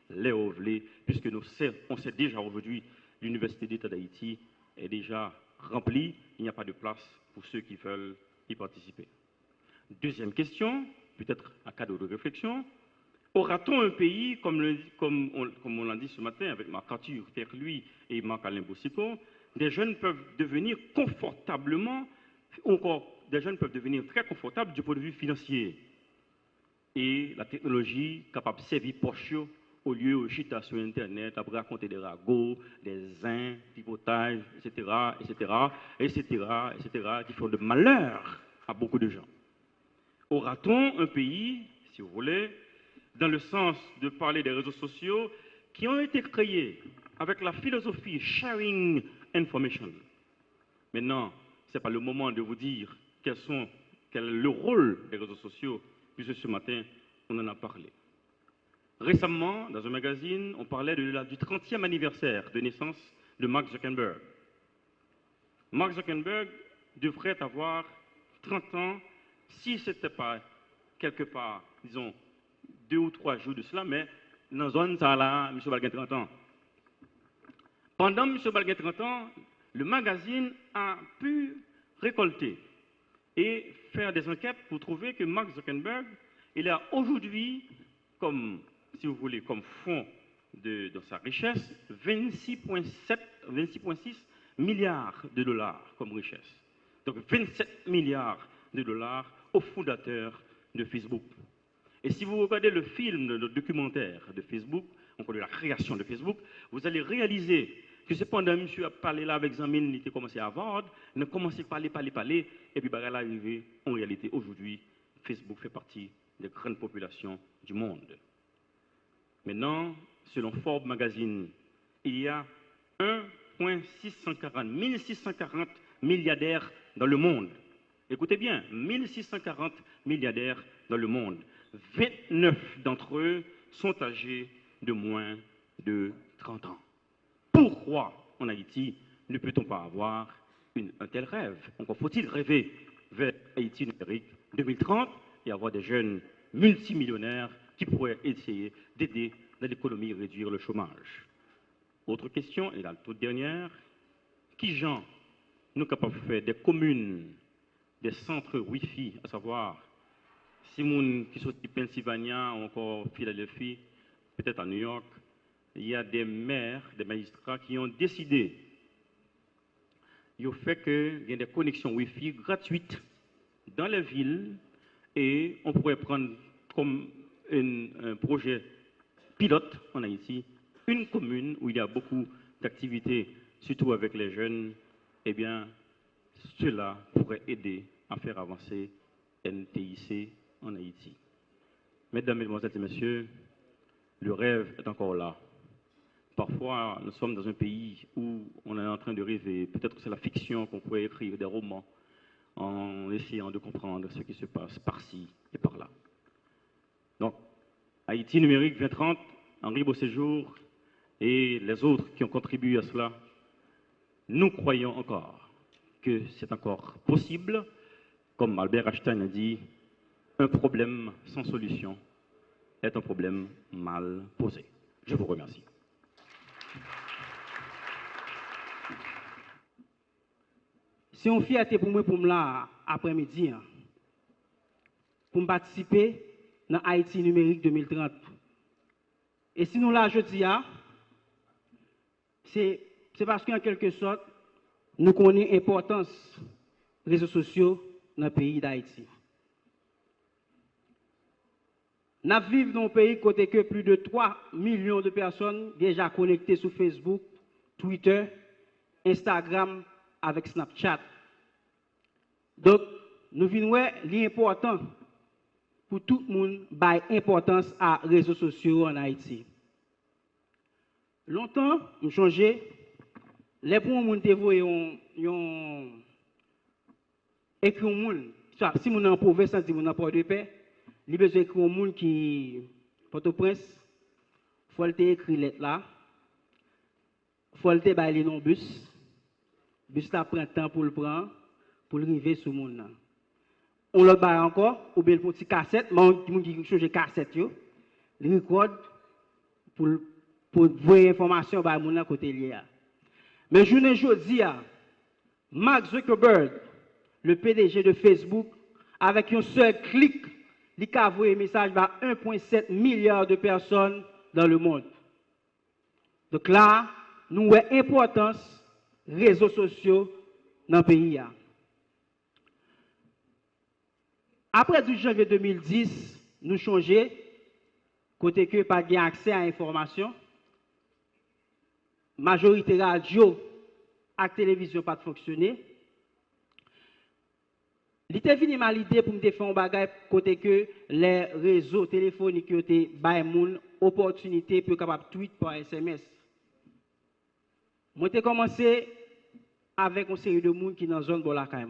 les puisque on sait déjà aujourd'hui, l'université d'État d'Haïti est déjà remplie, il n'y a pas de place pour ceux qui veulent y participer. Deuxième question, peut-être un cadeau de réflexion. Aura-t-on un pays, comme on l'a dit ce matin avec Marc-Arthur Terluy et Marc-Alain Boussico, des jeunes peuvent devenir confortablement, encore des jeunes peuvent devenir très confortables du point de vue financier. Et la technologie capable de servir poche au lieu de chita sur Internet, après raconter des ragots, des pipotages, etc., qui font de malheur à beaucoup de gens. Aura-t-on un pays, si vous voulez, dans le sens de parler des réseaux sociaux qui ont été créés avec la philosophie sharing information? Maintenant, ce n'est pas le moment de vous dire quel est le rôle des réseaux sociaux, puisque ce matin, on en a parlé. Récemment, dans un magazine, on parlait du 30e anniversaire de naissance de Mark Zuckerberg. Mark Zuckerberg devrait avoir 30 ans, si ce n'était pas quelque part, disons, 2 ou 3 jours de cela, mais dans la zone, ça là, M. Balguin 30 ans. Pendant M. Balguin 30 ans, le magazine a pu récolter et faire des enquêtes pour trouver que Mark Zuckerberg, il a aujourd'hui, comme, si vous voulez, comme fond de sa richesse, 26,6 milliards de dollars comme richesse. Donc 27 milliards de dollars au fondateur de Facebook. Et si vous regardez le film, le documentaire de Facebook, encore de la création de Facebook, vous allez réaliser que c'est pendant que monsieur a parlé là avec Zamine, il a commencé à vendre, il a commencé à parler, et puis il est arrivé, en réalité, aujourd'hui, Facebook fait partie des grandes populations du monde. Maintenant, selon Forbes Magazine, il y a 1640 milliardaires dans le monde. Écoutez bien, 1640 milliardaires dans le monde. 29 d'entre eux sont âgés de moins de 30 ans. Pourquoi en Haïti ne peut-on pas avoir un tel rêve? Encore faut-il rêver vers Haïti numérique 2030 et avoir des jeunes multimillionnaires qui pourraient essayer d'aider dans l'économie à réduire le chômage. Autre question, et la toute dernière, qui gens nous capables de faire des communes, des centres Wi-Fi, à savoir si les gens qui sont de Pennsylvania ou encore Philadelphie, peut-être à New York, il y a des maires, des magistrats qui ont décidé, ils ont fait qu'il y a des connexions Wi-Fi gratuites dans les villes et on pourrait prendre comme un projet pilote en Haïti, une commune où il y a beaucoup d'activités, surtout avec les jeunes, eh bien, cela pourrait aider à faire avancer NTIC en Haïti. Mesdames, Mesdemoiselles et Messieurs, le rêve est encore là. Parfois, nous sommes dans un pays où on est en train de rêver. Peut-être que c'est la fiction qu'on pourrait écrire des romans en essayant de comprendre ce qui se passe par-ci et par-là. Donc, Haïti numérique 2030, Henri Beauséjour et les autres qui ont contribué à cela, nous croyons encore que c'est encore possible. Comme Albert Einstein a dit, un problème sans solution est un problème mal posé. Je vous remercie. C'est une fierté pour moi, pour me là, après-midi, pour me participer dans Haïti numérique 2030. Et si nous là, je dis, c'est parce qu'en quelque sorte, nous connaissons l'importance des réseaux sociaux dans le pays d'Haïti. Nous vivons dans un pays côté que plus de 3 millions de personnes déjà connectées sur Facebook, Twitter, Instagram, avec Snapchat. Donc, nous venons l'important pour tout le monde donner importance à réseaux sociaux en Haïti. Longtemps, nous changé. Les pour monde te voyé écrit un monde. Si mon en province, si mon en port de paix, il besoin écrire un monde qui Port-au-Prince, faut le écrire lettre là. Faut le bailler non bus. Bus là prend temps pour le prendre pour arriver sur monde là. On le baille encore ou bien le petit cassette, mon qui change cassette yo. Le record pour voir information ba moun là côté lié. Mais jeudi Mark Zuckerberg, le PDG de Facebook, avec un seul clic, il a envoyé un message à 1,7 milliard de personnes dans le monde. Donc là, nous avons l'importance des réseaux sociaux dans le pays. Après 12 janvier 2010, nous changeons, côté que pas de accès à l'information. Majorité radio et télévision pas de fonctionner. Il était venu mal l'idée pour me faire un bagage côté que les réseaux téléphoniques ont été une opportunité pour capable tweet par SMS. Moi j'ai commencé avec une série de monde qui dans zone de la caille.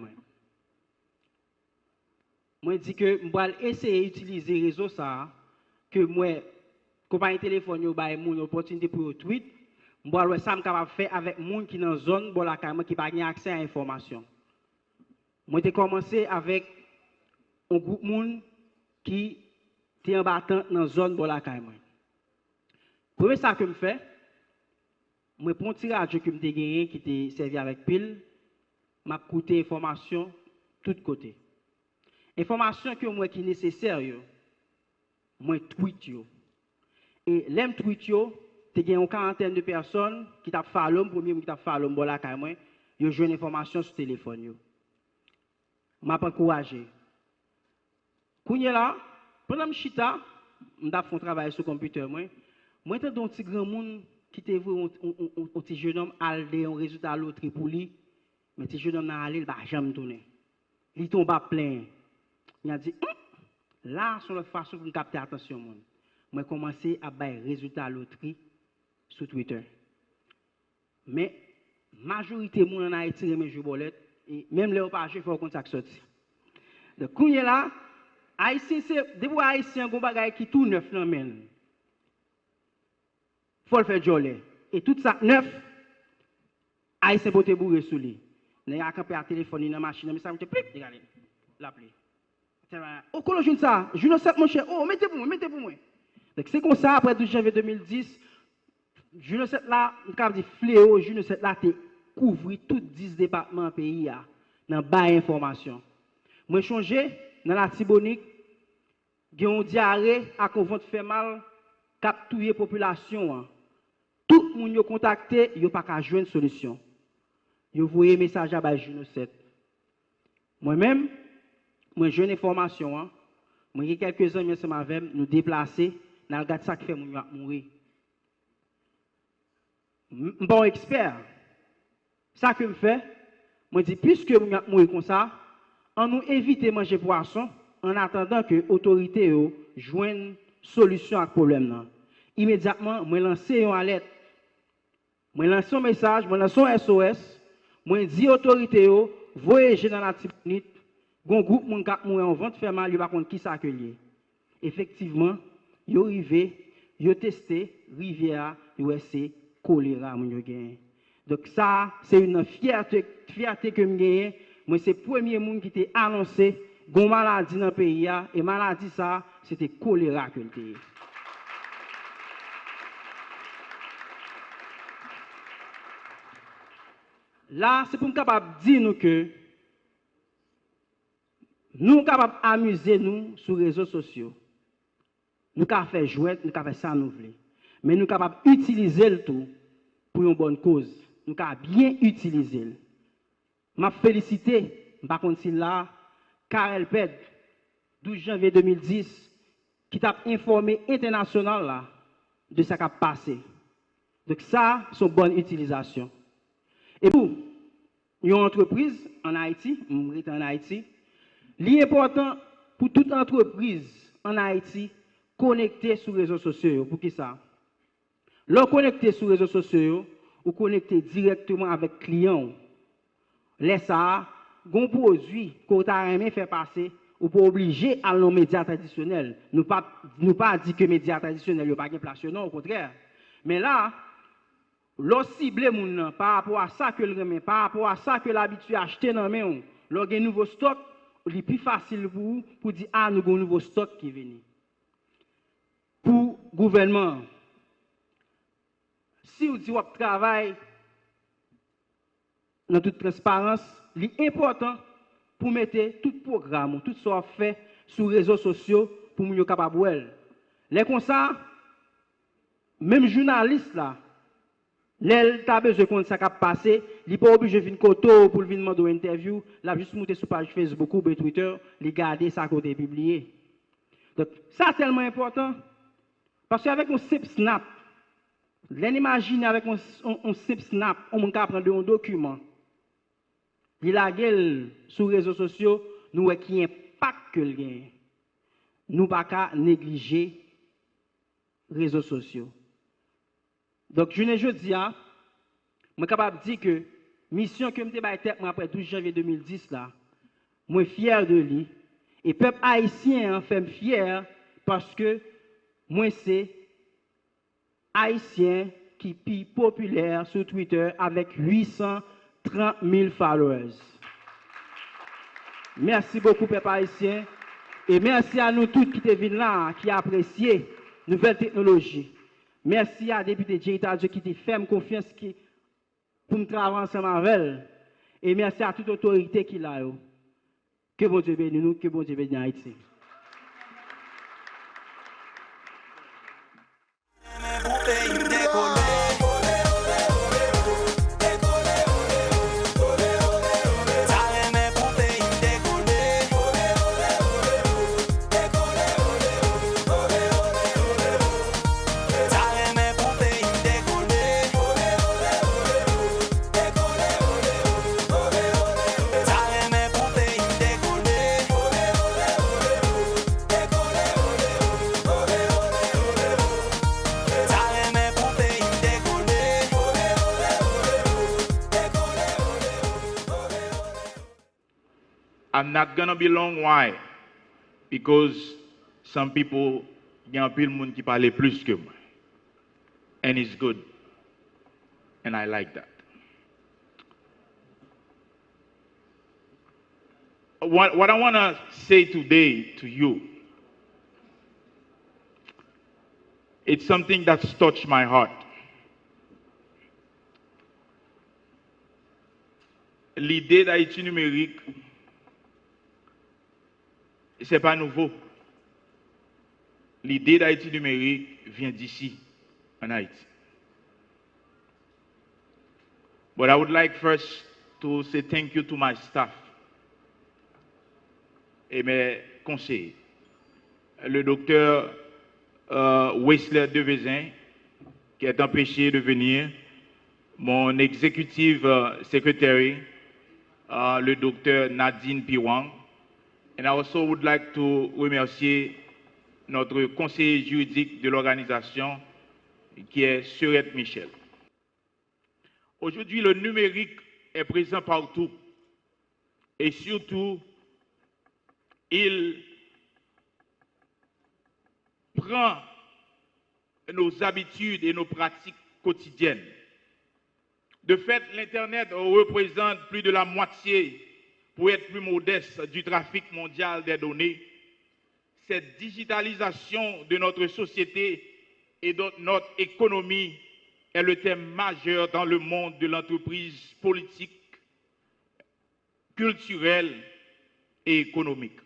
Moi dit que je vais essayer d'utiliser les réseaux ça que moi compagnie téléphone yo ba une opportunité pour tweet. Je vais ça capable faire avec les gens qui dans zone de la caille qui pas accès à l'information. Moi, j'ai commencé avec un groupe de monde qui était en battant dans la zone de la caille. Premier ça que je fais, je prends un petit radio que j'ai gagné qui était servi avec pile, je écoute l'information de tous côtés. Information que moi qui est nécessaire, moi tweet yo. Et l'aime tweet yo, tu as une quarantaine de personnes qui t'a fait l'homme, premier qui t'a fait l'homme de la caille moi, yo joue une information sur téléphone yo. M'a pas encouragé. Kounya là, pendant que chita, m'da font travail sur computer moi étant un petit grand monde qui te vu un petit jeune homme aller un résultat loterie pour lui, mais petit jeune homme n'a aller, il va jamais tourner. Il tombe à plein. Il a dit là sur la façon pour capter attention monde. Moi commencé à bailler résultat loterie sur Twitter. Mais majorité monde en Haïti remet jeu bolette. Et même les opages, il faut qu'on s'accepte sorti. Donc, quand là, Haïtien, c'est des Haïtiens qui ont des qui tout neuf dans le faut le faire joler. Et tout ça neuf, Haïtien pour te bourrer sous lui. Il y a un à téléphone dans la machine, mais ça me fait plus, regardez, l'appeler. Oh, comment je ça? Je ne sais pas, mon cher. Oh, mettez pour moi, mettez pour moi. Donc, c'est comme ça, après 12 janvier 2010, je ne sais là, on dit fléau, je ne sais là, couvrir tous 10 départements pays dans bas information. Moi changé dans la Tibonique, il y a un diarrhée à qu'on fait mal cap touyer population Tout le monde yo contacté, yo pas qu'à joindre solution. Yo voyé message à Juno 7. Moi-même, moi j'ai une information, hein. Moi j'ai quelques amis ensemble avec nous déplacer, dans le gars ça qui fait moun mourir. Bon expert. Ça que me fait, moi dis puisque moun mourir comme ça, on nous évite de manger poisson en attendant que l'autorité joigne solution à ce problème là. Immédiatement, moi lancer une alerte. Moi lance un message, moi lance un SOS, moi dis autorité voyager dans la petite minute, gon groupe moun k'ap mourir en vente fait mal, yo pas contre qui ça accueillir. Effectivement, yo arrivé, yo testé rivière, yo c'est choléra moun yo gagne. Donc ça, c'est une fierté que me gagne. Moi c'est premier monde qui t'ai annoncé gon maladie dans le pays et maladie ça, c'était choléra que le. Là, c'est pour nous capable de dire nous que nous sommes capables d'amuser nous sur les réseaux sociaux. Nous sommes capables de faire jouer, nous sommes capables de ça nous voulons. Mais nous sommes capables d'utiliser le tout pour une bonne cause. Nous sommes capables de bien utiliser. Je félicite, par contre, là, Karel Ped, 12 janvier 2010, qui t'a informé international là, de ce qui a passé. Donc ça, c'est une bonne utilisation. Et pour une entreprise en Haïti, en Haïti, l'important pour toute entreprise en Haïti, connecter sur les réseaux sociaux. Pour qui ça? Leur connecter sur les réseaux sociaux, ou connecter directement avec le client. Laisse ça, un produit qu'on t'a aimé faire passer, ou pas obligé à nos médias traditionnels. Nous pas dit que les médias traditionnels n'ont pas de place, non, au contraire. Mais là, l'on cible moun par rapport à ça que le remet, par rapport à ça que l'habitude à acheter dans main, l'on a un nouveau stock, c'est plus facile pour dire ah nous avons un nouveau stock qui vient. Pour le gouvernement, si vous dites que travail dans toute transparence, c'est important pour mettre tout programme, tout ce qu'on fait sur les réseaux sociaux pour nous capables. Les comme ça, même journaliste là, l'elle t'a besoin de ça qui a passé, il n'est pas obligé de venir côté pour venir demander une interview, il a juste monté sur page Facebook ou Twitter, il garder ça côté publié. Donc ça c'est tellement important parce qu'avec un simple snap, l'imagine avec un simple snap, on peut prendre un document. Il a gueule sur les réseaux sociaux, nous voyons qu'il n'y a pas que le gain. Nous ne pouvons pas négliger les réseaux sociaux. Donc, je dis, je suis capable de dire que la mission que je me suis après 12 janvier 2010, là, je suis fier de lui. Et le peuple haïtien fait fier parce que moi, c'est haïtien qui est plus populaire sur Twitter avec 830 000 followers. Merci beaucoup, peuple haïtien. Et merci à nous tous qui sont venus là, qui apprécient nouvelles technologies. Merci à député Jerita Dieu qui te fait confiance pour nous travailler ensemble avec elle. Et merci à toute autorité qui l'a. Que bon Dieu bénisse nous, que bon Dieu bénisse Haïti. I'm not gonna be long. Why? Because some people, il y a un peu de monde qui parle plus que moi. And it's good. And I like that. What I want to say today to you, it's something that's touched my heart. L'idée d'Haïti numérique, ce n'est pas nouveau. L'idée d'Haïti numérique vient d'ici, en Haïti. But I would like first to say thank you to my staff et mes conseillers. Le docteur Wesley Devezin, qui est empêché de venir, mon executive secretary, le docteur Nadine Piwang, and I also would like to remercier notre conseiller juridique de l'organisation, qui est Surette Michel. Aujourd'hui, le numérique est présent partout et surtout, il prend nos habitudes et nos pratiques quotidiennes. De fait, l'Internet représente plus de la moitié, pour être plus modeste, du trafic mondial des données. Cette digitalisation de notre société et de notre économie est le thème majeur dans le monde de l'entreprise politique, culturelle et économique.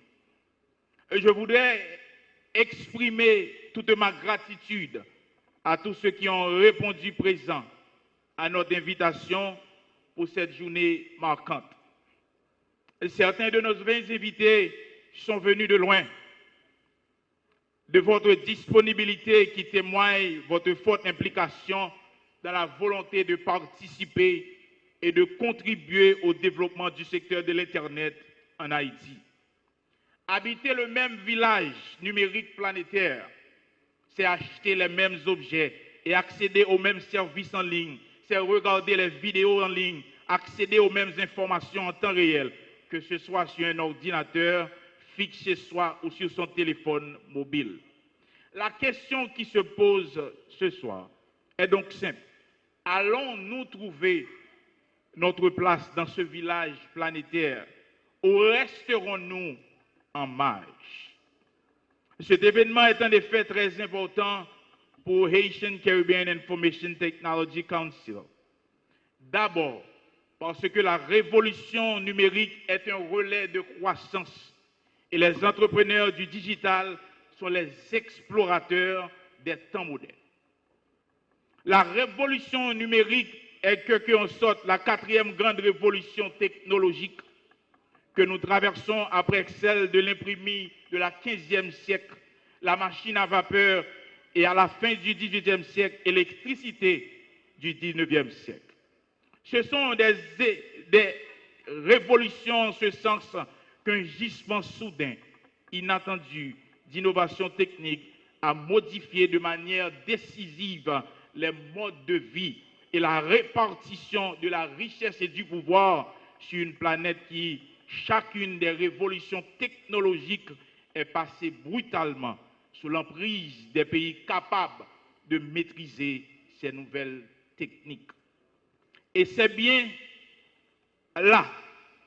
Et je voudrais exprimer toute ma gratitude à tous ceux qui ont répondu présent à notre invitation pour cette journée marquante. Certains de nos 20 invités sont venus de loin. De votre disponibilité qui témoigne votre forte implication dans la volonté de participer et de contribuer au développement du secteur de l'Internet en Haïti. Habiter le même village numérique planétaire, c'est acheter les mêmes objets et accéder aux mêmes services en ligne, c'est regarder les vidéos en ligne, accéder aux mêmes informations en temps réel, que ce soit sur un ordinateur fixe chez soi ou sur son téléphone mobile. La question qui se pose ce soir est donc simple. Allons-nous trouver notre place dans ce village planétaire ou resterons-nous en marge? Cet événement est en effet très important pour Haitian Caribbean Information Technology Council. D'abord, parce que la révolution numérique est un relais de croissance et les entrepreneurs du digital sont les explorateurs des temps modernes. La révolution numérique est en sorte la quatrième grande révolution technologique que nous traversons après celle de l'imprimerie de la 15e siècle, la machine à vapeur et à la fin du 18e siècle, l'électricité du 19e siècle. Ce sont des révolutions en ce sens qu'un gisement soudain, inattendu, d'innovation technique a modifié de manière décisive les modes de vie et la répartition de la richesse et du pouvoir sur une planète qui, chacune des révolutions technologiques, est passée brutalement sous l'emprise des pays capables de maîtriser ces nouvelles techniques. Et c'est bien là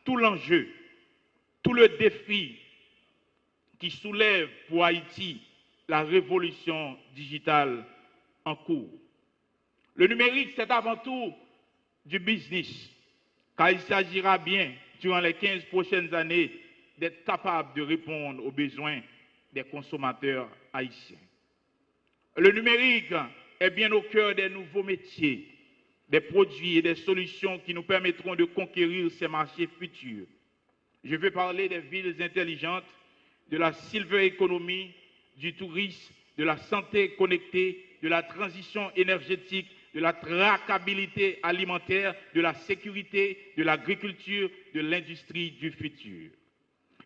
tout l'enjeu, tout le défi qui soulève pour Haïti la révolution digitale en cours. Le numérique, c'est avant tout du business, car il s'agira bien, durant les 15 prochaines années, d'être capable de répondre aux besoins des consommateurs haïtiens. Le numérique est bien au cœur des nouveaux métiers, des produits et des solutions qui nous permettront de conquérir ces marchés futurs. Je veux parler des villes intelligentes, de la silver economy, du tourisme, de la santé connectée, de la transition énergétique, de la traçabilité alimentaire, de la sécurité, de l'agriculture, de l'industrie du futur.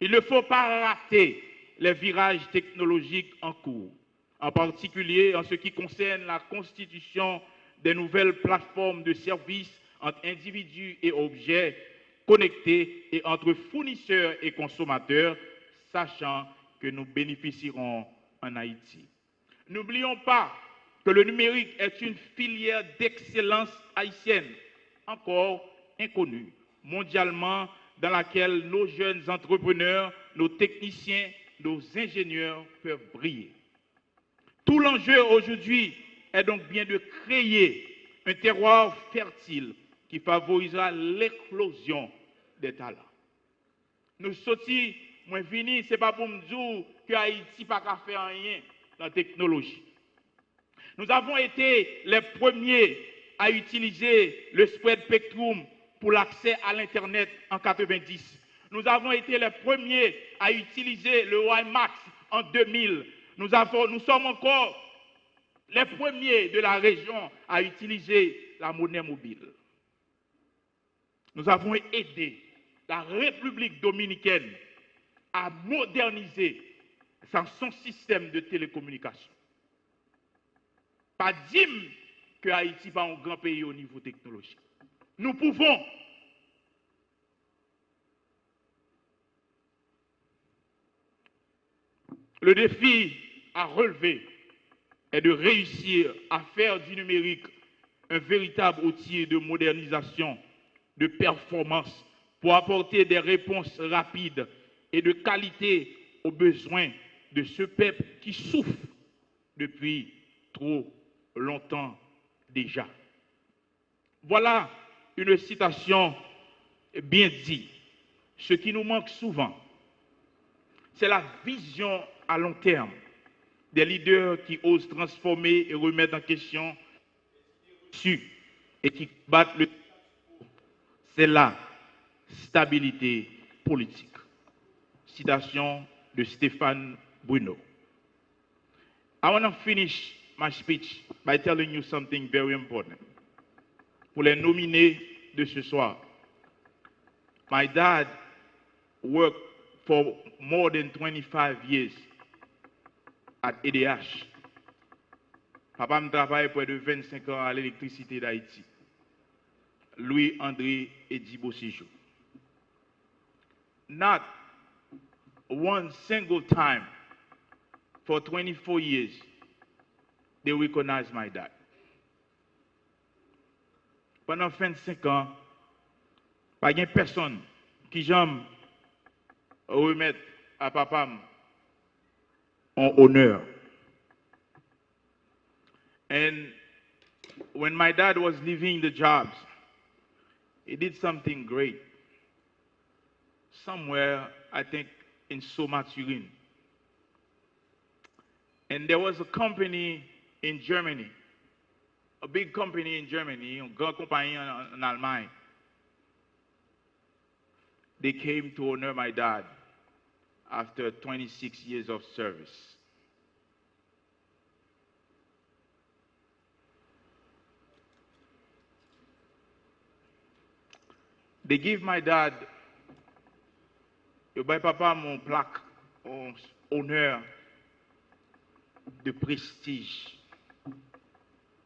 Il ne faut pas rater les virages technologiques en cours, en particulier en ce qui concerne la constitution des nouvelles plateformes de services entre individus et objets connectés et entre fournisseurs et consommateurs, sachant que nous bénéficierons en Haïti. N'oublions pas que le numérique est une filière d'excellence haïtienne, encore inconnue mondialement, dans laquelle nos jeunes entrepreneurs, nos techniciens, nos ingénieurs peuvent briller. Tout l'enjeu aujourd'hui est donc bien de créer un terroir fertile qui favorisera l'éclosion des talents. Nous sortis, moi fini, ce n'est pas pour me dire que Haïti n'a pas faire rien dans la technologie. Nous avons été les premiers à utiliser le spread spectrum pour l'accès à l'Internet en 90. Nous avons été les premiers à utiliser le WiMAX en 2000. Nous sommes encore les premiers de la région à utiliser la monnaie mobile. Nous avons aidé la République dominicaine à moderniser son système de télécommunication. Pas dire que Haïti n'est pas un grand pays au niveau technologique. Nous pouvons. Le défi à relever est de réussir à faire du numérique un véritable outil de modernisation, de performance, pour apporter des réponses rapides et de qualité aux besoins de ce peuple qui souffre depuis trop longtemps déjà. Voilà une citation bien dite. Ce qui nous manque souvent, c'est la vision à long terme des leaders qui osent transformer et remettre en question et qui battent le. C'est la stabilité politique. Citation de Stéphane Bruno. I want to finish my speech by telling you something very important. Pour les nominés de ce soir, my dad worked for more than 25 years at EDH. Papa me travaille près de 25 ans à l'électricité d'Haïti. Louis-André Edibo Séjour. Not one single time for 24 years they recognize my dad. Pendant 25 ans, pas de personne qui j'aime remettre à papa en honneur. And when my dad was leaving the jobs, he did something great. Somewhere, I think, in Soma, Turin. And there was a company in Germany, a big company in Germany, une grande compagnie en Allemagne. They came to honor my dad after 26 years of service. They give my dad, yo bay papa mon plaque, en honneur, de prestige,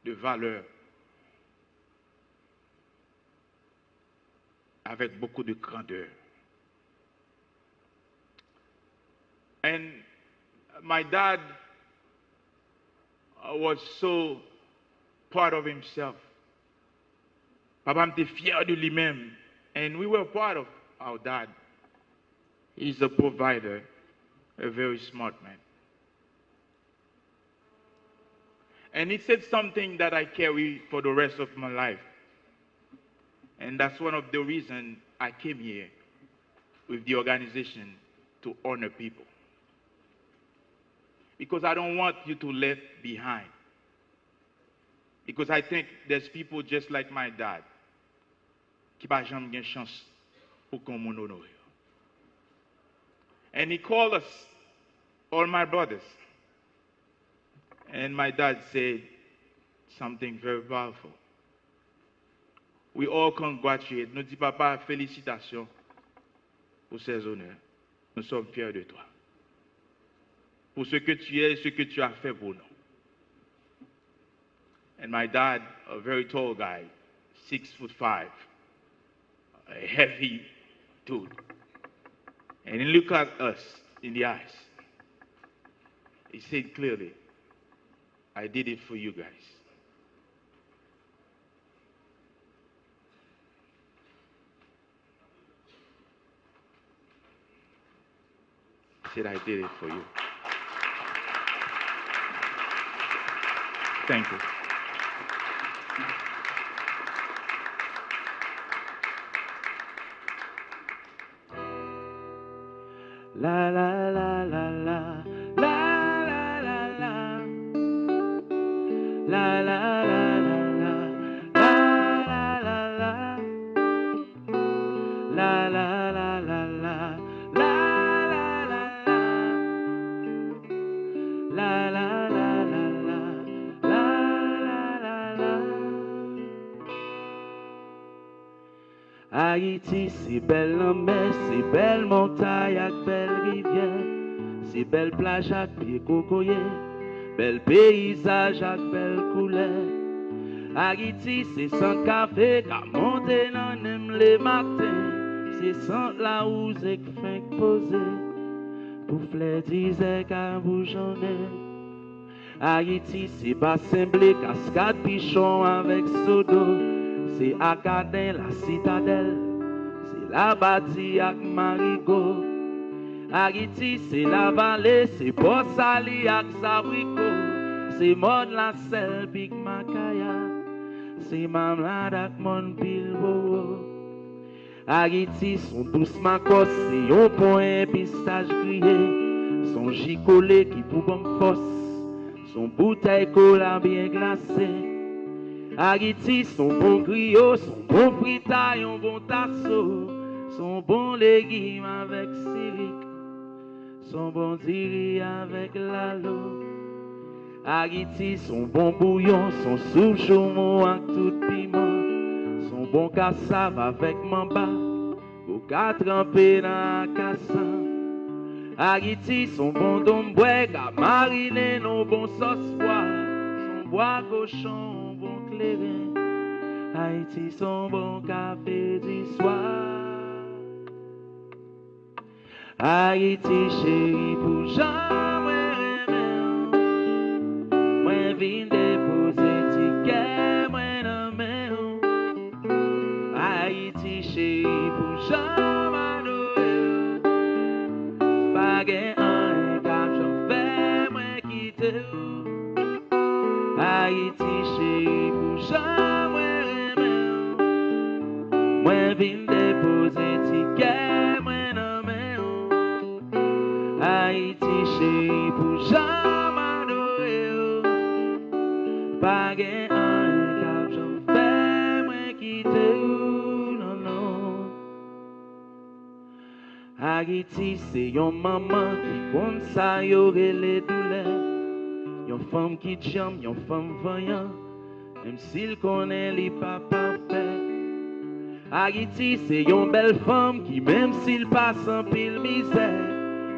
de valeur, avec beaucoup de grandeur. And my dad was so proud of himself. Papa était fier de lui-même. And we were proud of our dad. He's a provider, a very smart man. And he said something that I carry for the rest of my life. And that's one of the reasons I came here with the organization to honor people. Because I don't want you to left behind. Because I think there's people just like my dad qui pas jamais gain chance pour qu'on m'en honore. And he called us, all my brothers. And my dad said something very powerful. We all congratulate. Nous dit papa, félicitations pour ces honneurs. Nous sommes fiers de toi. Pour ce que tu es et ce que tu as fait pour nous. And my dad, a very tall guy, 6'5", a heavy dude. And he looked at us in the eyes. He said clearly, I did it for you guys. He said, I did it for you. Thank you. La la la la la la la la la la la la la la la Haïti, c'est belle en mer, c'est belle montagne avec belle rivière, c'est belle plage avec pied cocoyer, bel paysage avec belle couleur. Haïti, c'est sans café, qu'a monté dans les matins, c'est sans la housse et fin posé, pour fleur disait qu'à bougeonner. Haïti, c'est bassin blé, cascade pichon avec sodo, c'est Acadin, la citadelle, c'est la bâtie avec marigot. Haïti, c'est la vallée, c'est Port-Sali avec Sabrico, c'est mode la selle, Big Macaya, c'est Mamlade avec mon Bilbo. Haïti, son douce macos, c'est un point pistage grillé, son gicolé qui pour bonne force, son bouteille cola bien glacée. Haïti, son bon griot, son bon fritaille, un bon tasso, son bon légume avec siric, son bon diri avec lalo. Haïti, son bon bouillon, son soupe chaumon avec tout piment, son bon cassave avec mamba, au cas trempé dans la cassan. Haïti, son bon domboué, à mariner nos bons sauce pois, son bois cochon, bon clairin. Haïti, son bon café du soir. Haïti, chérie, pour jamais moi vin déposer ticket, moi dans main. Haïti, chérie, pour jamais pas gain un cap, j'en fais, moi quitter. Haïti, chérie, pour jamais moi vin déposer ticket, moi dans main. Haïti, chérie, pour jamais pas gain un cap, j'en fais, moi quitter. Non, non. Haïti, c'est yon maman qui compte ça, y'aurait les douleurs. Yon femme qui jam, yon femme voyant, même s'il connaît les pas parfaits. Haïti, c'est yon belle femme qui, même s'il passe en pile misère,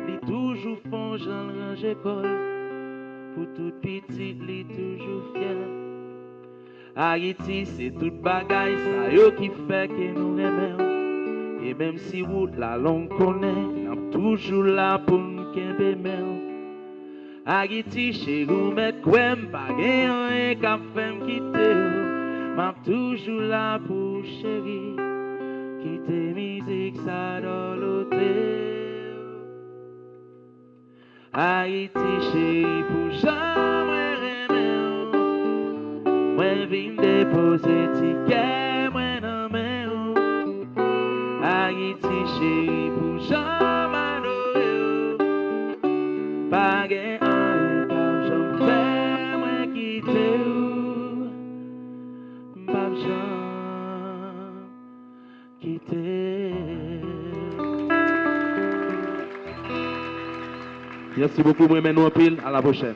li toujours font j'en range école. Pour toute petite, li toujours fier. Haïti, c'est toute bagaille, ça yo qui fait que nous aimons. Et même si route la longue connaît, n'a toujours là pour nous qu'un Haïti, chez vous, met quoi pas un café quitter. M'a toujours là pour chérie, quitter musique ça dans l'hôtel. Haïti, chérie, pour jamais moi vin déposer ticket, moi dans main. Haïti, chérie, pour jamais pas gain un cap, j'en fais, moi quitter. Pas j'en quitter. Merci beaucoup, moi maintenant pile, à la prochaine.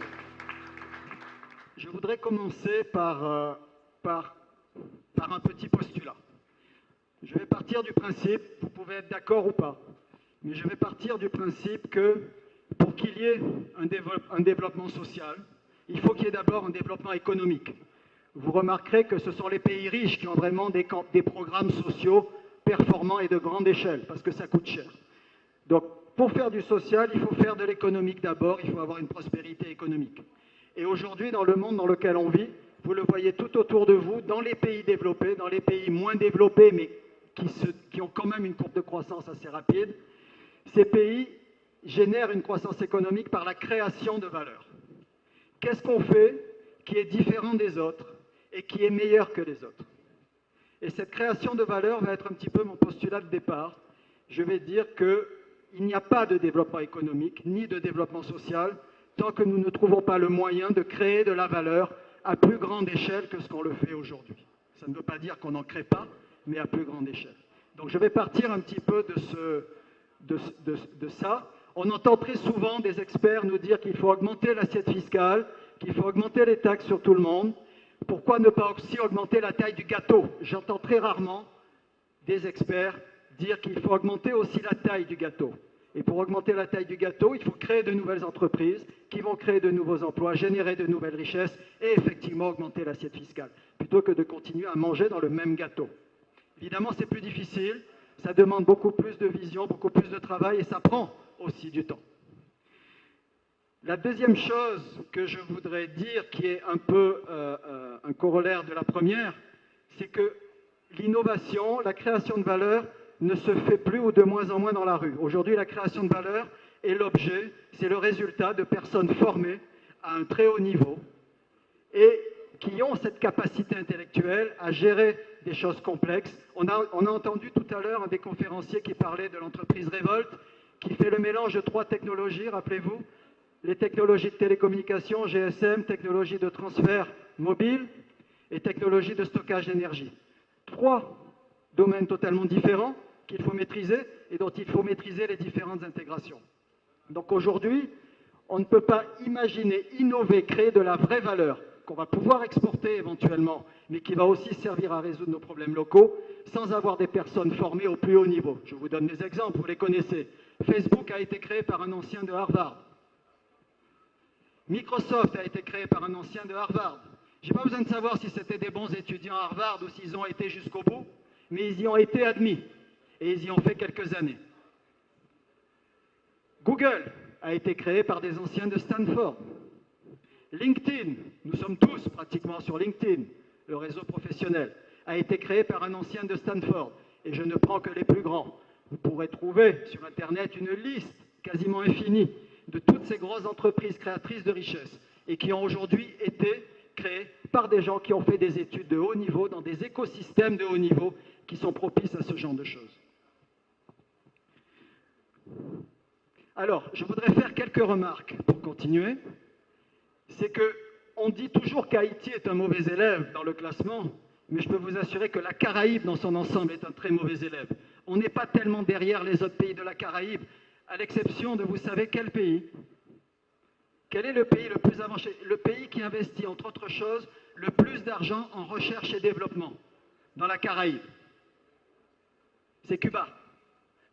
Je voudrais commencer par un petit postulat. Je vais partir du principe, vous pouvez être d'accord ou pas, mais je vais partir du principe que pour qu'il y ait un développement social, il faut qu'il y ait d'abord un développement économique. Vous remarquerez que ce sont les pays riches qui ont vraiment des programmes sociaux performants et de grande échelle, parce que ça coûte cher. Donc, pour faire du social, il faut faire de l'économique d'abord, il faut avoir une prospérité économique. Et aujourd'hui, dans le monde dans lequel on vit, vous le voyez tout autour de vous, dans les pays développés, dans les pays moins développés, mais qui ont quand même une courbe de croissance assez rapide, ces pays génèrent une croissance économique par la création de valeur. Qu'est-ce qu'on fait qui est différent des autres et qui est meilleur que les autres? Et cette création de valeur va être un petit peu mon postulat de départ. Je vais dire qu'il n'y a pas de développement économique ni de développement social tant que nous ne trouvons pas le moyen de créer de la valeur à plus grande échelle que ce qu'on le fait aujourd'hui. Ça ne veut pas dire qu'on n'en crée pas, mais à plus grande échelle. Donc je vais partir un petit peu de ça. On entend très souvent des experts nous dire qu'il faut augmenter l'assiette fiscale, qu'il faut augmenter les taxes sur tout le monde. Pourquoi ne pas aussi augmenter la taille du gâteau? J'entends très rarement des experts dire qu'il faut augmenter aussi la taille du gâteau. Et pour augmenter la taille du gâteau, il faut créer de nouvelles entreprises qui vont créer de nouveaux emplois, générer de nouvelles richesses et effectivement augmenter l'assiette fiscale, plutôt que de continuer à manger dans le même gâteau. Évidemment, c'est plus difficile, ça demande beaucoup plus de vision, beaucoup plus de travail et ça prend aussi du temps. La deuxième chose que je voudrais dire, qui est un peu un corollaire de la première, c'est que l'innovation, la création de valeur ne se fait plus ou de moins en moins dans la rue. Aujourd'hui, la création de valeur est l'objet, c'est le résultat de personnes formées à un très haut niveau et qui ont cette capacité intellectuelle à gérer des choses complexes. On a entendu tout à l'heure un des conférenciers qui parlait de l'entreprise Revolt, qui fait le mélange de 3 technologies, rappelez-vous, les technologies de télécommunication, GSM, technologies de transfert mobile et technologies de stockage d'énergie. 3 domaines totalement différents qu'il faut maîtriser et dont il faut maîtriser les différentes intégrations. Donc aujourd'hui, on ne peut pas imaginer, innover, créer de la vraie valeur qu'on va pouvoir exporter éventuellement, mais qui va aussi servir à résoudre nos problèmes locaux, sans avoir des personnes formées au plus haut niveau. Je vous donne des exemples, vous les connaissez. Facebook a été créé par un ancien de Harvard. Microsoft a été créé par un ancien de Harvard. Je n'ai pas besoin de savoir si c'était des bons étudiants à Harvard ou s'ils ont été jusqu'au bout, mais ils y ont été admis et ils y ont fait quelques années. Google a été créé par des anciens de Stanford. LinkedIn, nous sommes tous pratiquement sur LinkedIn, le réseau professionnel, a été créé par un ancien de Stanford. Et je ne prends que les plus grands. Vous pourrez trouver sur Internet une liste quasiment infinie de toutes ces grosses entreprises créatrices de richesses et qui ont aujourd'hui été créées par des gens qui ont fait des études de haut niveau dans des écosystèmes de haut niveau qui sont propices à ce genre de choses. Alors, je voudrais faire quelques remarques pour continuer. C'est qu'on dit toujours qu'Haïti est un mauvais élève dans le classement, mais je peux vous assurer que la Caraïbe dans son ensemble est un très mauvais élève. On n'est pas tellement derrière les autres pays de la Caraïbe, à l'exception de, vous savez, quel pays? Quel est le pays le plus avancé? Le pays qui investit, entre autres choses, le plus d'argent en recherche et développement dans la Caraïbe. C'est Cuba.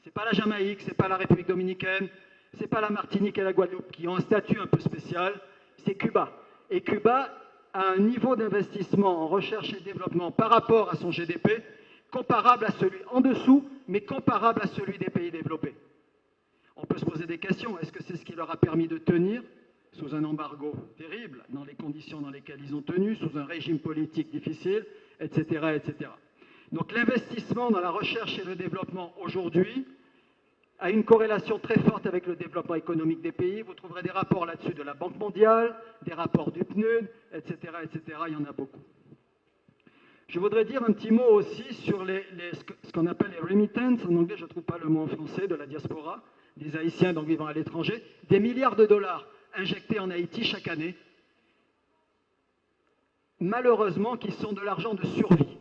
Ce n'est pas la Jamaïque, ce n'est pas la République dominicaine, ce n'est pas la Martinique et la Guadeloupe qui ont un statut un peu spécial, c'est Cuba. Et Cuba a un niveau d'investissement en recherche et développement par rapport à son GDP comparable à celui en dessous, mais comparable à celui des pays développés. On peut se poser des questions. Est-ce que c'est ce qui leur a permis de tenir sous un embargo terrible, dans les conditions dans lesquelles ils ont tenu, sous un régime politique difficile, etc., etc. Donc l'investissement dans la recherche et le développement aujourd'hui a une corrélation très forte avec le développement économique des pays. Vous trouverez des rapports là-dessus de la Banque mondiale, des rapports du PNUD, etc., etc. Il y en a beaucoup. Je voudrais dire un petit mot aussi sur ce qu'on appelle les remittances, en anglais je ne trouve pas le mot en français, de la diaspora, des Haïtiens donc vivant à l'étranger, des milliards de dollars injectés en Haïti chaque année, malheureusement qui sont de l'argent de survie,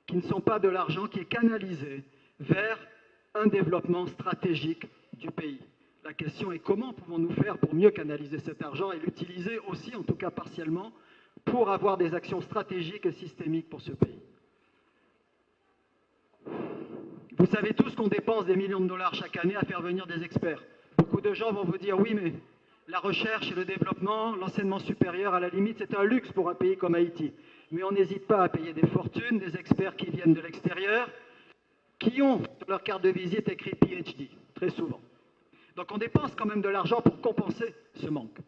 qui ne sont pas de l'argent qui est canalisé vers un développement stratégique du pays. La question est comment pouvons-nous faire pour mieux canaliser cet argent et l'utiliser aussi, en tout cas partiellement, pour avoir des actions stratégiques et systémiques pour ce pays. Vous savez tous qu'on dépense des millions de dollars chaque année à faire venir des experts. Beaucoup de gens vont vous dire oui, mais la recherche et le développement, l'enseignement supérieur, à la limite, c'est un luxe pour un pays comme Haïti. Mais on n'hésite pas à payer des fortunes, des experts qui viennent de l'extérieur, qui ont sur leur carte de visite écrit PhD, très souvent. Donc on dépense quand même de l'argent pour compenser ce manque.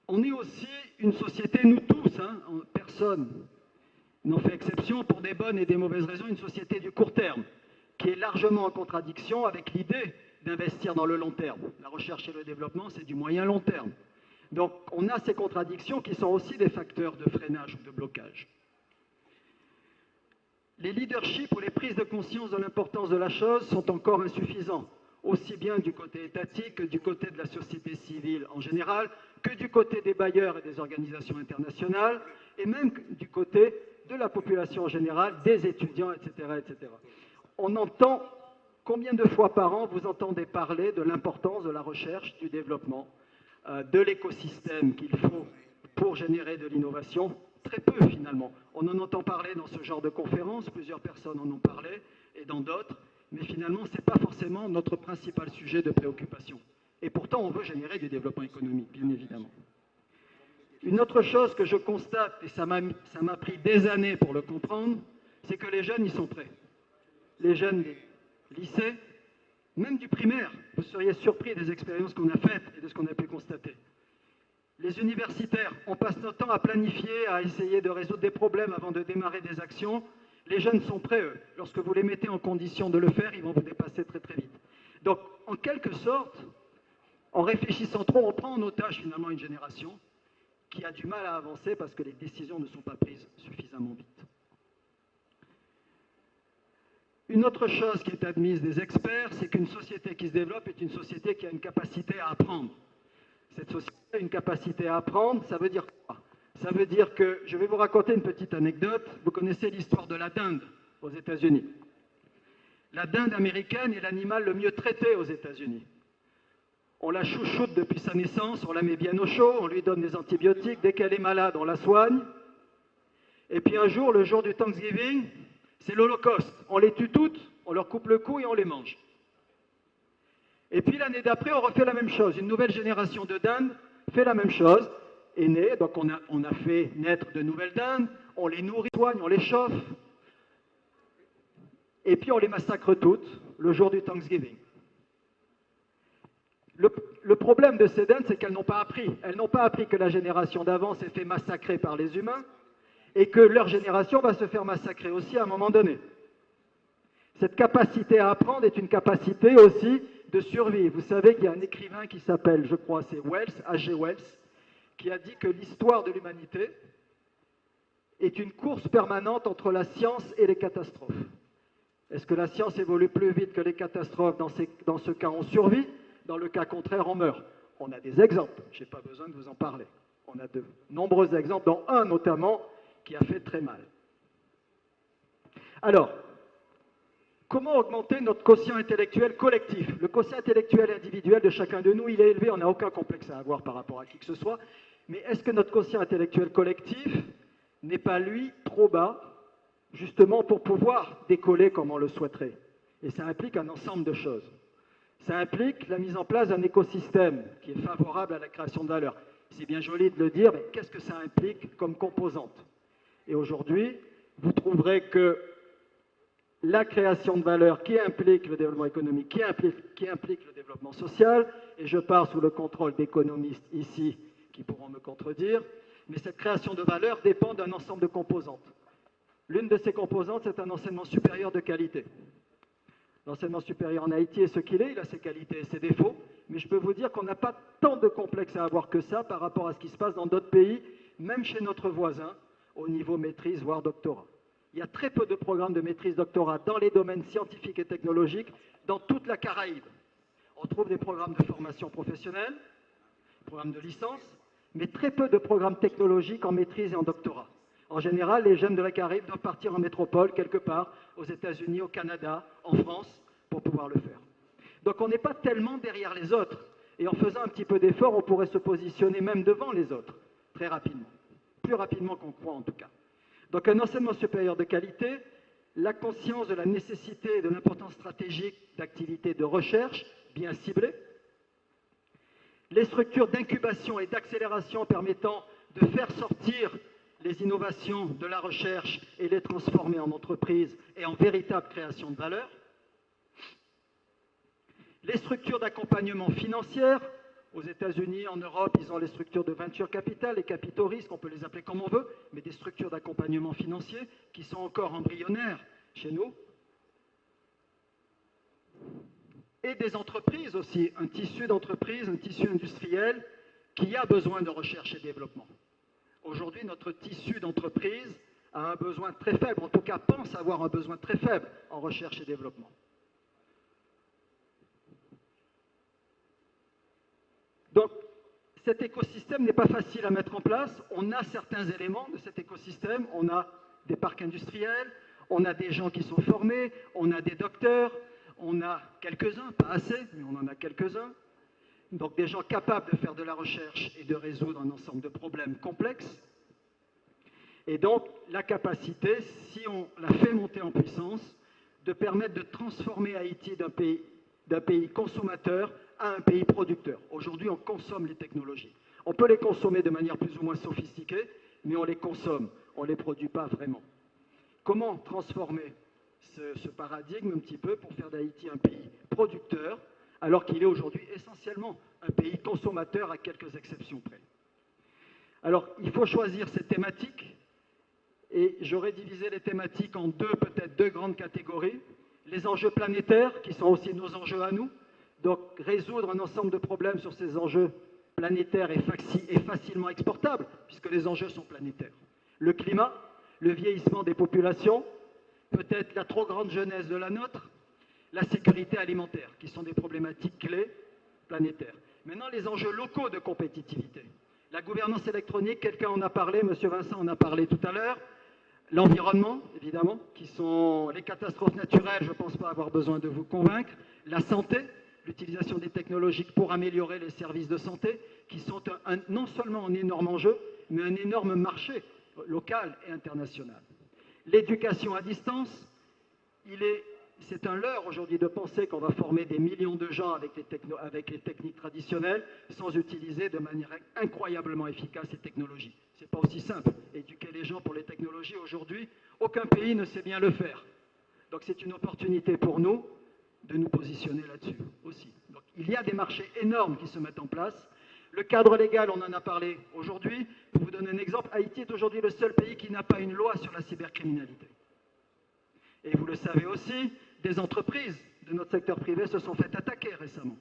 On est aussi une société, nous tous, personne n'en fait exception, pour des bonnes et des mauvaises raisons, une société du court terme, qui est largement en contradiction avec l'idée d'investir dans le long terme. La recherche et le développement, c'est du moyen long terme. Donc on a ces contradictions qui sont aussi des facteurs de freinage ou de blocage. Les leaderships ou les prises de conscience de l'importance de la chose sont encore insuffisants, aussi bien du côté étatique que du côté de la société civile en général, que du côté des bailleurs et des organisations internationales, et même du côté de la population en général, des étudiants, etc., etc. On entend, combien de fois par an vous entendez parler de l'importance de la recherche, du développement, de l'écosystème qu'il faut pour générer de l'innovation? très peu finalement. On en entend parler dans ce genre de conférences, plusieurs personnes en ont parlé, et dans d'autres, mais finalement, ce n'est pas forcément notre principal sujet de préoccupation. Et pourtant, on veut générer du développement économique, bien évidemment. Une autre chose que je constate, et ça m'a pris des années pour le comprendre, c'est que les jeunes, ils sont prêts. Les jeunes des lycées, même du primaire, vous seriez surpris des expériences qu'on a faites et de ce qu'on a pu constater. Les universitaires, on passe notre temps à planifier, à essayer de résoudre des problèmes avant de démarrer des actions. Les jeunes sont prêts, eux. Lorsque vous les mettez en condition de le faire, ils vont vous dépasser très très vite. Donc, en quelque sorte, en réfléchissant trop, on prend en otage finalement une génération qui a du mal à avancer parce que les décisions ne sont pas prises suffisamment vite. Une autre chose qui est admise des experts, c'est qu'une société qui se développe est une société qui a une capacité à apprendre. Cette société a une capacité à apprendre, ça veut dire quoi? Ça veut dire que, je vais vous raconter une petite anecdote, vous connaissez l'histoire de la dinde aux États-Unis. La dinde américaine est l'animal le mieux traité aux États-Unis. On la chouchoute depuis sa naissance, on la met bien au chaud, on lui donne des antibiotiques, dès qu'elle est malade, on la soigne. Et puis un jour, le jour du Thanksgiving, c'est l'Holocauste. On les tue toutes, on leur coupe le cou et on les mange. Et puis l'année d'après, on refait la même chose. Une nouvelle génération de dindes fait la même chose, est née, donc on a fait naître de nouvelles dindes, on les nourrit, on les chauffe, et puis on les massacre toutes le jour du Thanksgiving. Le problème de ces dindes, c'est qu'elles n'ont pas appris. Elles n'ont pas appris que la génération d'avant s'est fait massacrer par les humains et que leur génération va se faire massacrer aussi à un moment donné. Cette capacité à apprendre est une capacité aussi de survie. Vous savez qu'il y a un écrivain qui s'appelle, je crois, c'est Wells, H.G. Wells, qui a dit que l'histoire de l'humanité est une course permanente entre la science et les catastrophes. Est-ce que la science évolue plus vite que les catastrophes? Dans ce cas, on survit. Dans le cas contraire, on meurt. On a des exemples, je n'ai pas besoin de vous en parler. On a de nombreux exemples, dont un notamment qui a fait très mal. Alors, comment augmenter notre quotient intellectuel collectif? Le quotient intellectuel individuel de chacun de nous, il est élevé, on n'a aucun complexe à avoir par rapport à qui que ce soit, mais est-ce que notre quotient intellectuel collectif n'est pas, lui, trop bas, justement pour pouvoir décoller comme on le souhaiterait? Et ça implique un ensemble de choses. Ça implique la mise en place d'un écosystème qui est favorable à la création de valeur. C'est bien joli de le dire, mais qu'est-ce que ça implique comme composante? Et aujourd'hui, vous trouverez que la création de valeur qui implique le développement économique, qui implique le développement social, et je pars sous le contrôle d'économistes ici qui pourront me contredire, mais cette création de valeur dépend d'un ensemble de composantes. L'une de ces composantes, c'est un enseignement supérieur de qualité. L'enseignement supérieur en Haïti est ce qu'il est, il a ses qualités et ses défauts, mais je peux vous dire qu'on n'a pas tant de complexe à avoir que ça par rapport à ce qui se passe dans d'autres pays, même chez notre voisin, au niveau maîtrise, voire doctorat. Il y a très peu de programmes de maîtrise doctorat dans les domaines scientifiques et technologiques dans toute la Caraïbe. On trouve des programmes de formation professionnelle, programmes de licence, mais très peu de programmes technologiques en maîtrise et en doctorat. En général, les jeunes de la Caraïbe doivent partir en métropole, quelque part, aux États-Unis, au Canada, en France, pour pouvoir le faire. Donc on n'est pas tellement derrière les autres. Et en faisant un petit peu d'effort, on pourrait se positionner même devant les autres, très rapidement. Plus rapidement qu'on croit, en tout cas. Donc un enseignement supérieur de qualité, la conscience de la nécessité et de l'importance stratégique d'activités de recherche bien ciblées, les structures d'incubation et d'accélération permettant de faire sortir les innovations de la recherche et les transformer en entreprise et en véritable création de valeur. Les structures d'accompagnement financière, aux États-Unis, en Europe, ils ont les structures de venture capital, les capitaux risques, on peut les appeler comme on veut, mais des structures d'accompagnement financier qui sont encore embryonnaires chez nous. Et des entreprises aussi, un tissu d'entreprise, un tissu industriel qui a besoin de recherche et développement. Aujourd'hui, notre tissu d'entreprise a un besoin très faible, en tout cas pense avoir un besoin très faible en recherche et développement. Donc, cet écosystème n'est pas facile à mettre en place. On a certains éléments de cet écosystème. On a des parcs industriels, on a des gens qui sont formés, on a des docteurs, on a quelques-uns, pas assez, mais on en a quelques-uns. Donc des gens capables de faire de la recherche et de résoudre un ensemble de problèmes complexes. Et donc, la capacité, si on la fait monter en puissance, de permettre de transformer Haïti d'un pays consommateur à un pays producteur. Aujourd'hui, on consomme les technologies. On peut les consommer de manière plus ou moins sophistiquée, mais on les consomme, on ne les produit pas vraiment. Comment transformer ce paradigme un petit peu pour faire d'Haïti un pays producteur, alors qu'il est aujourd'hui essentiellement un pays consommateur à quelques exceptions près. Alors, il faut choisir ces thématiques, et j'aurais divisé les thématiques en peut-être deux grandes catégories. Les enjeux planétaires, qui sont aussi nos enjeux à nous, donc résoudre un ensemble de problèmes sur ces enjeux planétaires est facilement exportable, puisque les enjeux sont planétaires. Le climat, le vieillissement des populations, peut-être la trop grande jeunesse de la nôtre, la sécurité alimentaire, qui sont des problématiques clés planétaires. Maintenant, les enjeux locaux de compétitivité. La gouvernance électronique, quelqu'un en a parlé, M. Vincent en a parlé tout à l'heure. L'environnement, évidemment, qui sont les catastrophes naturelles, je ne pense pas avoir besoin de vous convaincre. La santé, l'utilisation des technologies pour améliorer les services de santé, qui sont non seulement un énorme enjeu, mais un énorme marché local et international. L'éducation à distance, c'est un leurre aujourd'hui de penser qu'on va former des millions de gens avec les techniques traditionnelles sans utiliser de manière incroyablement efficace ces technologies. Ce n'est pas aussi simple. Éduquer les gens pour les technologies aujourd'hui, aucun pays ne sait bien le faire. Donc c'est une opportunité pour nous de nous positionner là-dessus aussi. Donc, il y a des marchés énormes qui se mettent en place. Le cadre légal, on en a parlé aujourd'hui. Pour vous donner un exemple, Haïti est aujourd'hui le seul pays qui n'a pas une loi sur la cybercriminalité. Et vous le savez aussi, des entreprises de notre secteur privé se sont fait attaquer récemment.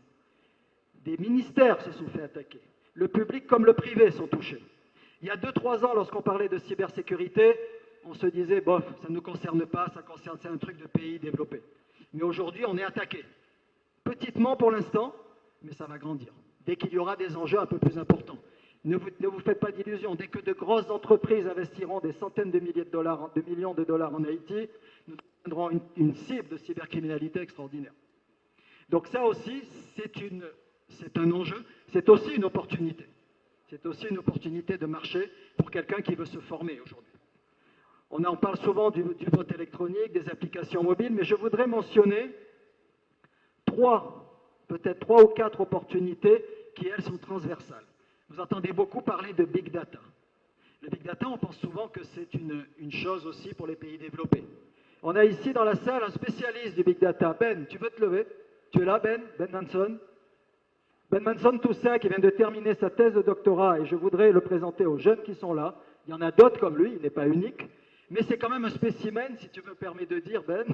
Des ministères se sont fait attaquer. Le public comme le privé sont touchés. Il y a 2-3 ans, lorsqu'on parlait de cybersécurité, on se disait, bof, ça ne nous concerne pas, c'est un truc de pays développé. Mais aujourd'hui, on est attaqué. Petitement pour l'instant, mais ça va grandir. Dès qu'il y aura des enjeux un peu plus importants. Ne vous faites pas d'illusions. Dès que de grosses entreprises investiront des centaines de millions de dollars en Haïti, nous deviendrons une cible de cybercriminalité extraordinaire. Donc ça aussi, c'est un enjeu, c'est aussi une opportunité. C'est aussi une opportunité de marché pour quelqu'un qui veut se former aujourd'hui. On en parle souvent du vote électronique, des applications mobiles, mais je voudrais mentionner peut-être 3 ou 4 opportunités qui, elles, sont transversales. Vous entendez beaucoup parler de Big Data. Le Big Data, on pense souvent que c'est une chose aussi pour les pays développés. On a ici dans la salle un spécialiste du Big Data. Ben, tu veux te lever? Tu es là, Ben Manson? Ben Manson Toussaint, qui vient de terminer sa thèse de doctorat, et je voudrais le présenter aux jeunes qui sont là. Il y en a d'autres comme lui, il n'est pas unique, mais c'est quand même un spécimen, si tu me permets de dire, Ben,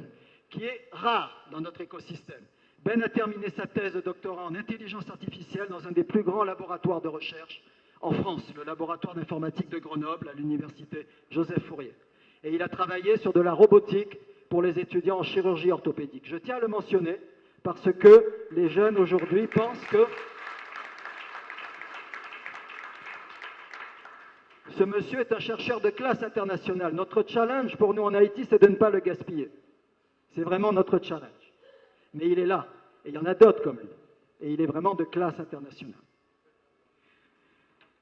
qui est rare dans notre écosystème. Ben a terminé sa thèse de doctorat en intelligence artificielle dans un des plus grands laboratoires de recherche en France, le laboratoire d'informatique de Grenoble à l'université Joseph Fourier. Et il a travaillé sur de la robotique pour les étudiants en chirurgie orthopédique. Je tiens à le mentionner parce que les jeunes aujourd'hui pensent que ce monsieur est un chercheur de classe internationale. Notre challenge pour nous en Haïti, c'est de ne pas le gaspiller. C'est vraiment notre challenge. Mais il est là, et il y en a d'autres comme lui. Et il est vraiment de classe internationale.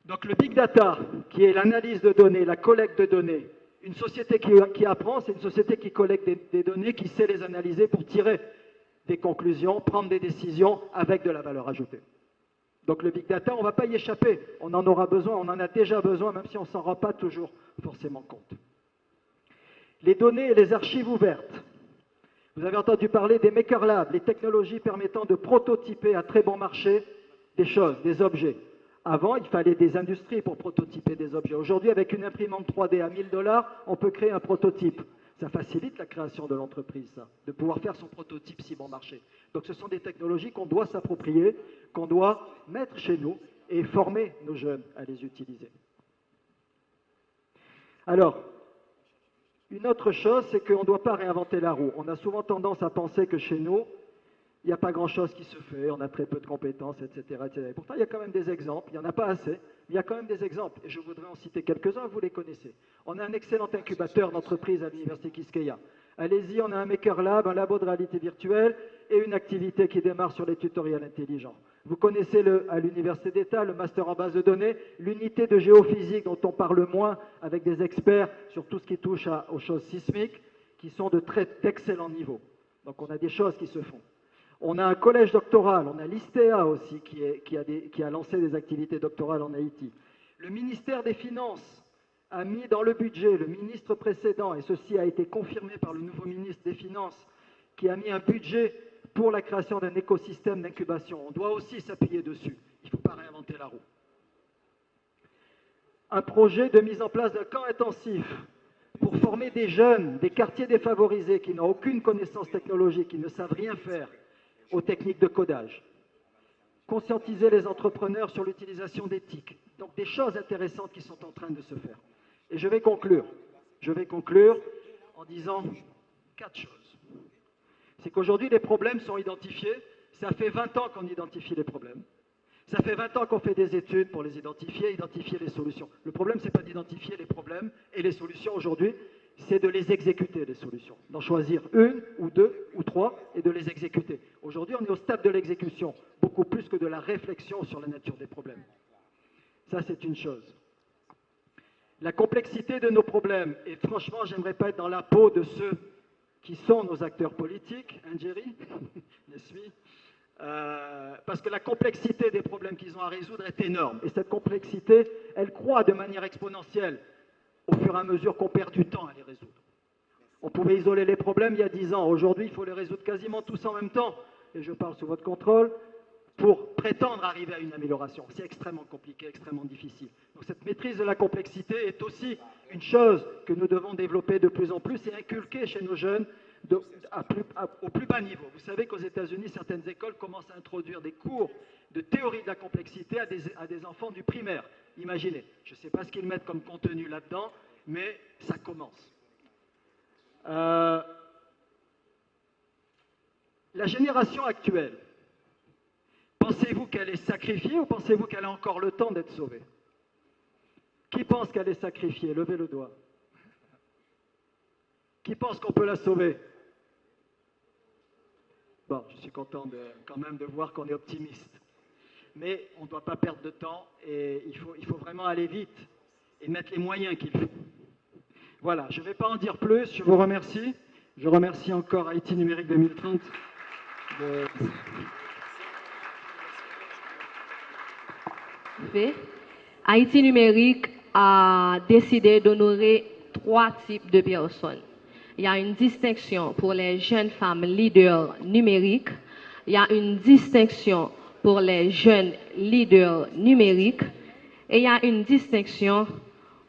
Donc le Big Data, qui est l'analyse de données, la collecte de données, une société qui apprend, c'est une société qui collecte des données, qui sait les analyser pour tirer des conclusions, prendre des décisions avec de la valeur ajoutée. Donc le Big Data, on ne va pas y échapper. On en aura besoin, on en a déjà besoin, même si on ne s'en rend pas toujours forcément compte. Les données et les archives ouvertes. Vous avez entendu parler des Maker Labs, les technologies permettant de prototyper à très bon marché des choses, des objets. Avant, il fallait des industries pour prototyper des objets. Aujourd'hui, avec une imprimante 3D à 1000 $, on peut créer un prototype. Ça facilite la création de l'entreprise, ça, de pouvoir faire son prototype si bon marché. Donc ce sont des technologies qu'on doit s'approprier, qu'on doit mettre chez nous et former nos jeunes à les utiliser. Alors, une autre chose, c'est qu'on ne doit pas réinventer la roue. On a souvent tendance à penser que chez nous, il n'y a pas grand-chose qui se fait, on a très peu de compétences, etc., etc. Et pourtant, il y a quand même des exemples, il n'y en a pas assez, mais il y a quand même des exemples. Et je voudrais en citer quelques-uns, vous les connaissez. On a un excellent incubateur d'entreprise à l'Université Quisqueya. Allez-y, on a un Maker Lab, un labo de réalité virtuelle, et une activité qui démarre sur les tutoriels intelligents. Vous connaissez à l'Université d'État le master en base de données, l'unité de géophysique dont on parle moins avec des experts sur tout ce qui touche aux choses sismiques qui sont d'excellents niveaux. Donc on a des choses qui se font. On a un collège doctoral, on a l'ISTEA aussi qui a lancé des activités doctorales en Haïti. Le ministère des Finances a mis dans le budget, le ministre précédent, et ceci a été confirmé par le nouveau ministre des Finances, qui a mis un budget pour la création d'un écosystème d'incubation. On doit aussi s'appuyer dessus. Il ne faut pas réinventer la roue. Un projet de mise en place d'un camp intensif pour former des jeunes des quartiers défavorisés qui n'ont aucune connaissance technologique, qui ne savent rien faire aux techniques de codage. Conscientiser les entrepreneurs sur l'utilisation d'éthique. Donc des choses intéressantes qui sont en train de se faire. Et je vais conclure. Je vais conclure en disant 4 choses. C'est qu'aujourd'hui, les problèmes sont identifiés. Ça fait 20 ans qu'on identifie les problèmes. Ça fait 20 ans qu'on fait des études pour les identifier les solutions. Le problème, ce n'est pas d'identifier les problèmes et les solutions aujourd'hui, c'est de les exécuter, les solutions. D'en choisir une, ou deux, ou trois, et de les exécuter. Aujourd'hui, on est au stade de l'exécution, beaucoup plus que de la réflexion sur la nature des problèmes. Ça, c'est une chose. La complexité de nos problèmes, et franchement, j'aimerais pas être dans la peau de ceux qui sont nos acteurs politiques, hein, Jerry, parce que la complexité des problèmes qu'ils ont à résoudre est énorme. Et cette complexité, elle croît de manière exponentielle au fur et à mesure qu'on perd du temps à les résoudre. On pouvait isoler les problèmes il y a 10 ans. Aujourd'hui, il faut les résoudre quasiment tous en même temps. Et je parle sous votre contrôle pour prétendre arriver à une amélioration. C'est extrêmement compliqué, extrêmement difficile. Donc cette maîtrise de la complexité est aussi une chose que nous devons développer de plus en plus et inculquer chez nos jeunes au plus bas niveau. Vous savez qu'aux États-Unis, certaines écoles commencent à introduire des cours de théorie de la complexité à des enfants du primaire. Imaginez, je ne sais pas ce qu'ils mettent comme contenu là-dedans, mais ça commence. La génération actuelle, pensez-vous qu'elle est sacrifiée ou pensez-vous qu'elle a encore le temps d'être sauvée? Qui pense qu'elle est sacrifiée? Levez le doigt. Qui pense qu'on peut la sauver? Bon, je suis content quand même de voir qu'on est optimiste. Mais on ne doit pas perdre de temps et il faut vraiment aller vite et mettre les moyens qu'il faut. Voilà, je ne vais pas en dire plus, je vous remercie. Je remercie encore Haïti Numérique 2030. Haïti Numérique a décidé d'honorer 3 types de personnes. Il y a une distinction pour les jeunes femmes leaders numériques. Il y a une distinction pour les jeunes leaders numériques. Et il y a une distinction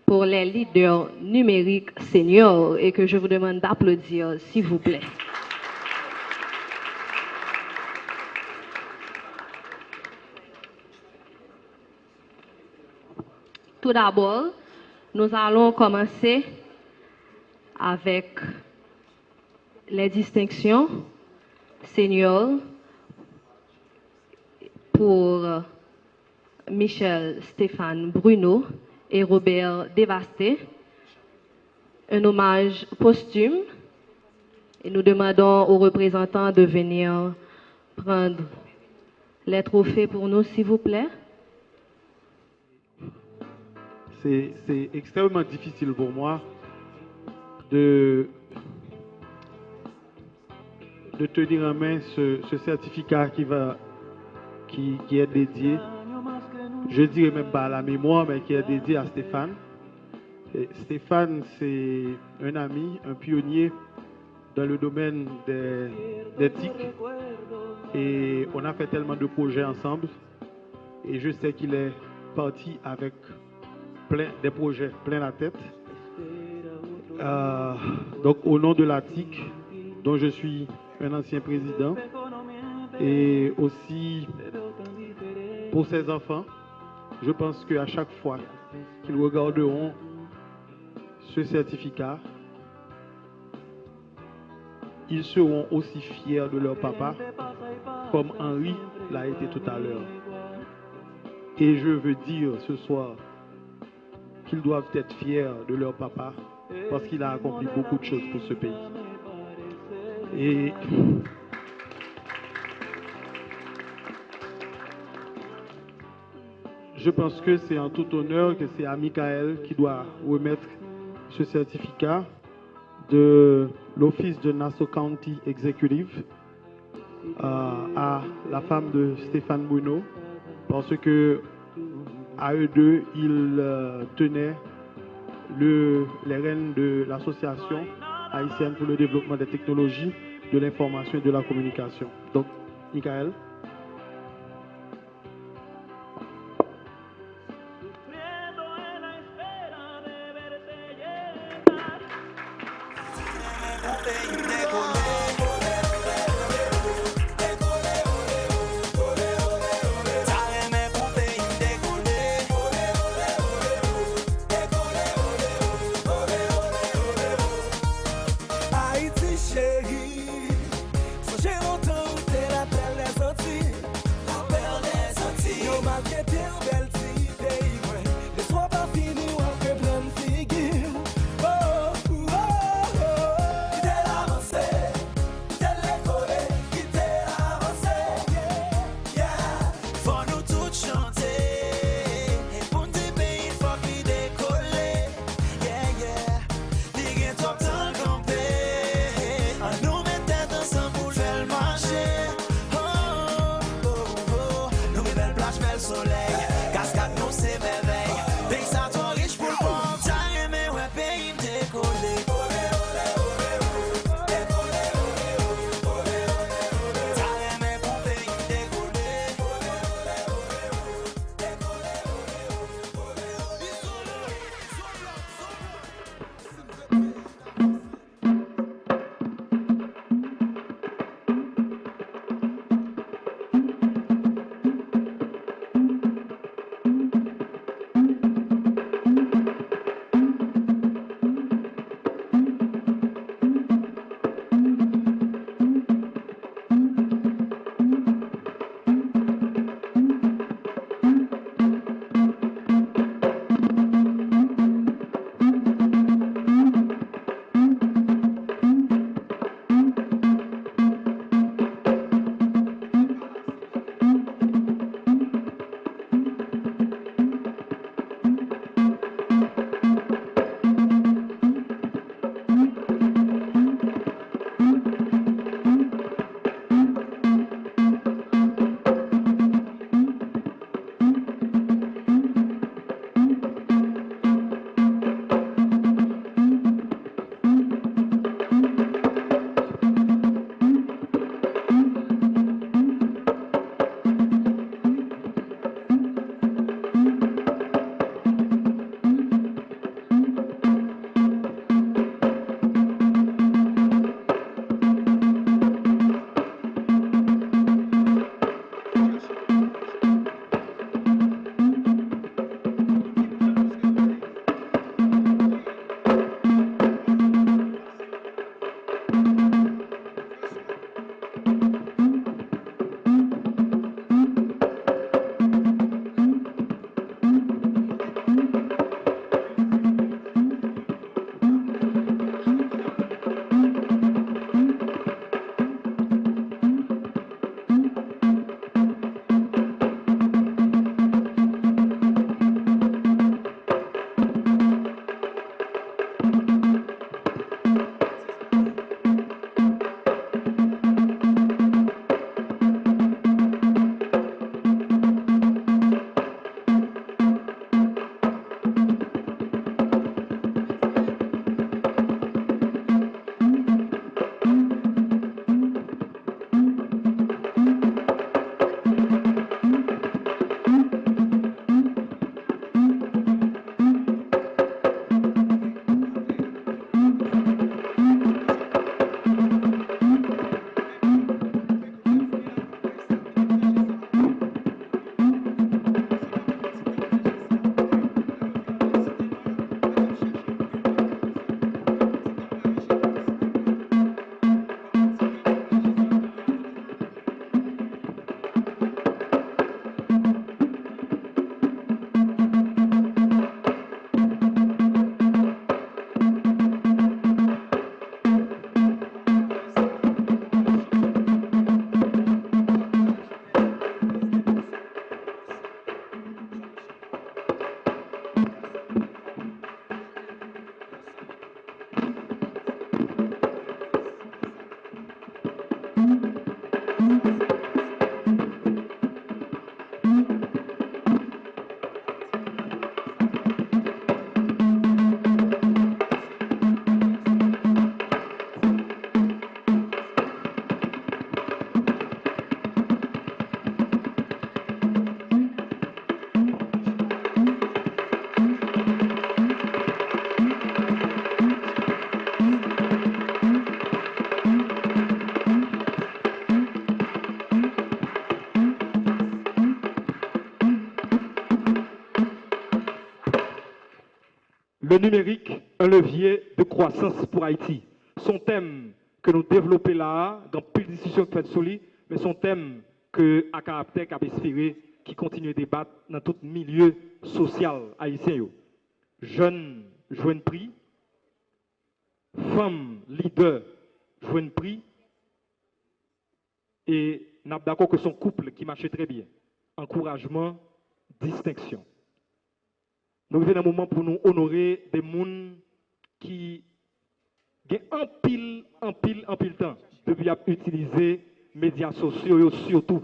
pour les leaders numériques seniors. Et que je vous demande d'applaudir, s'il vous plaît. Tout d'abord, nous allons commencer avec les distinctions seniors pour Michel Stéphane Bruno et Robert Dévasté. Un hommage posthume et nous demandons aux représentants de venir prendre les trophées pour nous, s'il vous plaît. C'est extrêmement difficile pour moi de tenir en main ce certificat qui est dédié, je dirais même pas à la mémoire, mais qui est dédié à Stéphane. Et Stéphane, c'est un ami, un pionnier dans le domaine d'éthique. Et on a fait tellement de projets ensemble. Et je sais qu'il est parti avec des projets plein la tête. Donc au nom de la TIC, dont je suis un ancien président, et aussi pour ses enfants, je pense qu'à chaque fois qu'ils regarderont ce certificat, ils seront aussi fiers de leur papa, comme Henri l'a été tout à l'heure. Et je veux dire ce soir qu'ils doivent être fiers de leur papa, parce qu'il a accompli beaucoup de choses pour ce pays. Et Je pense que c'est en tout honneur que c'est à Michael qui doit remettre ce certificat de l'Office de Nassau County Executive à la femme de Stéphane Bruno, parce que à eux deux, ils tenaient les rênes de l'association haïtienne pour le développement des technologies, de l'information et de la communication. Donc, Michael. Haïti chérie, j'ai longtemps où t'es la belle des Antilles. Le numérique, un levier de croissance pour Haïti. Son thème que nous développons là, dans plus de discussions faites sur lui, mais son thème que à caractère a inspiré, qui continue de débattre dans tout milieu social haïtien. Jeunes jouent prix, femmes leaders jouent prix, et nous sommes d'accord que son couple qui marchait très bien. Encouragement, distinction. Nous vivons un moment pour nous honorer des gens qui ont en pile temps depuis utiliser les médias sociaux surtout.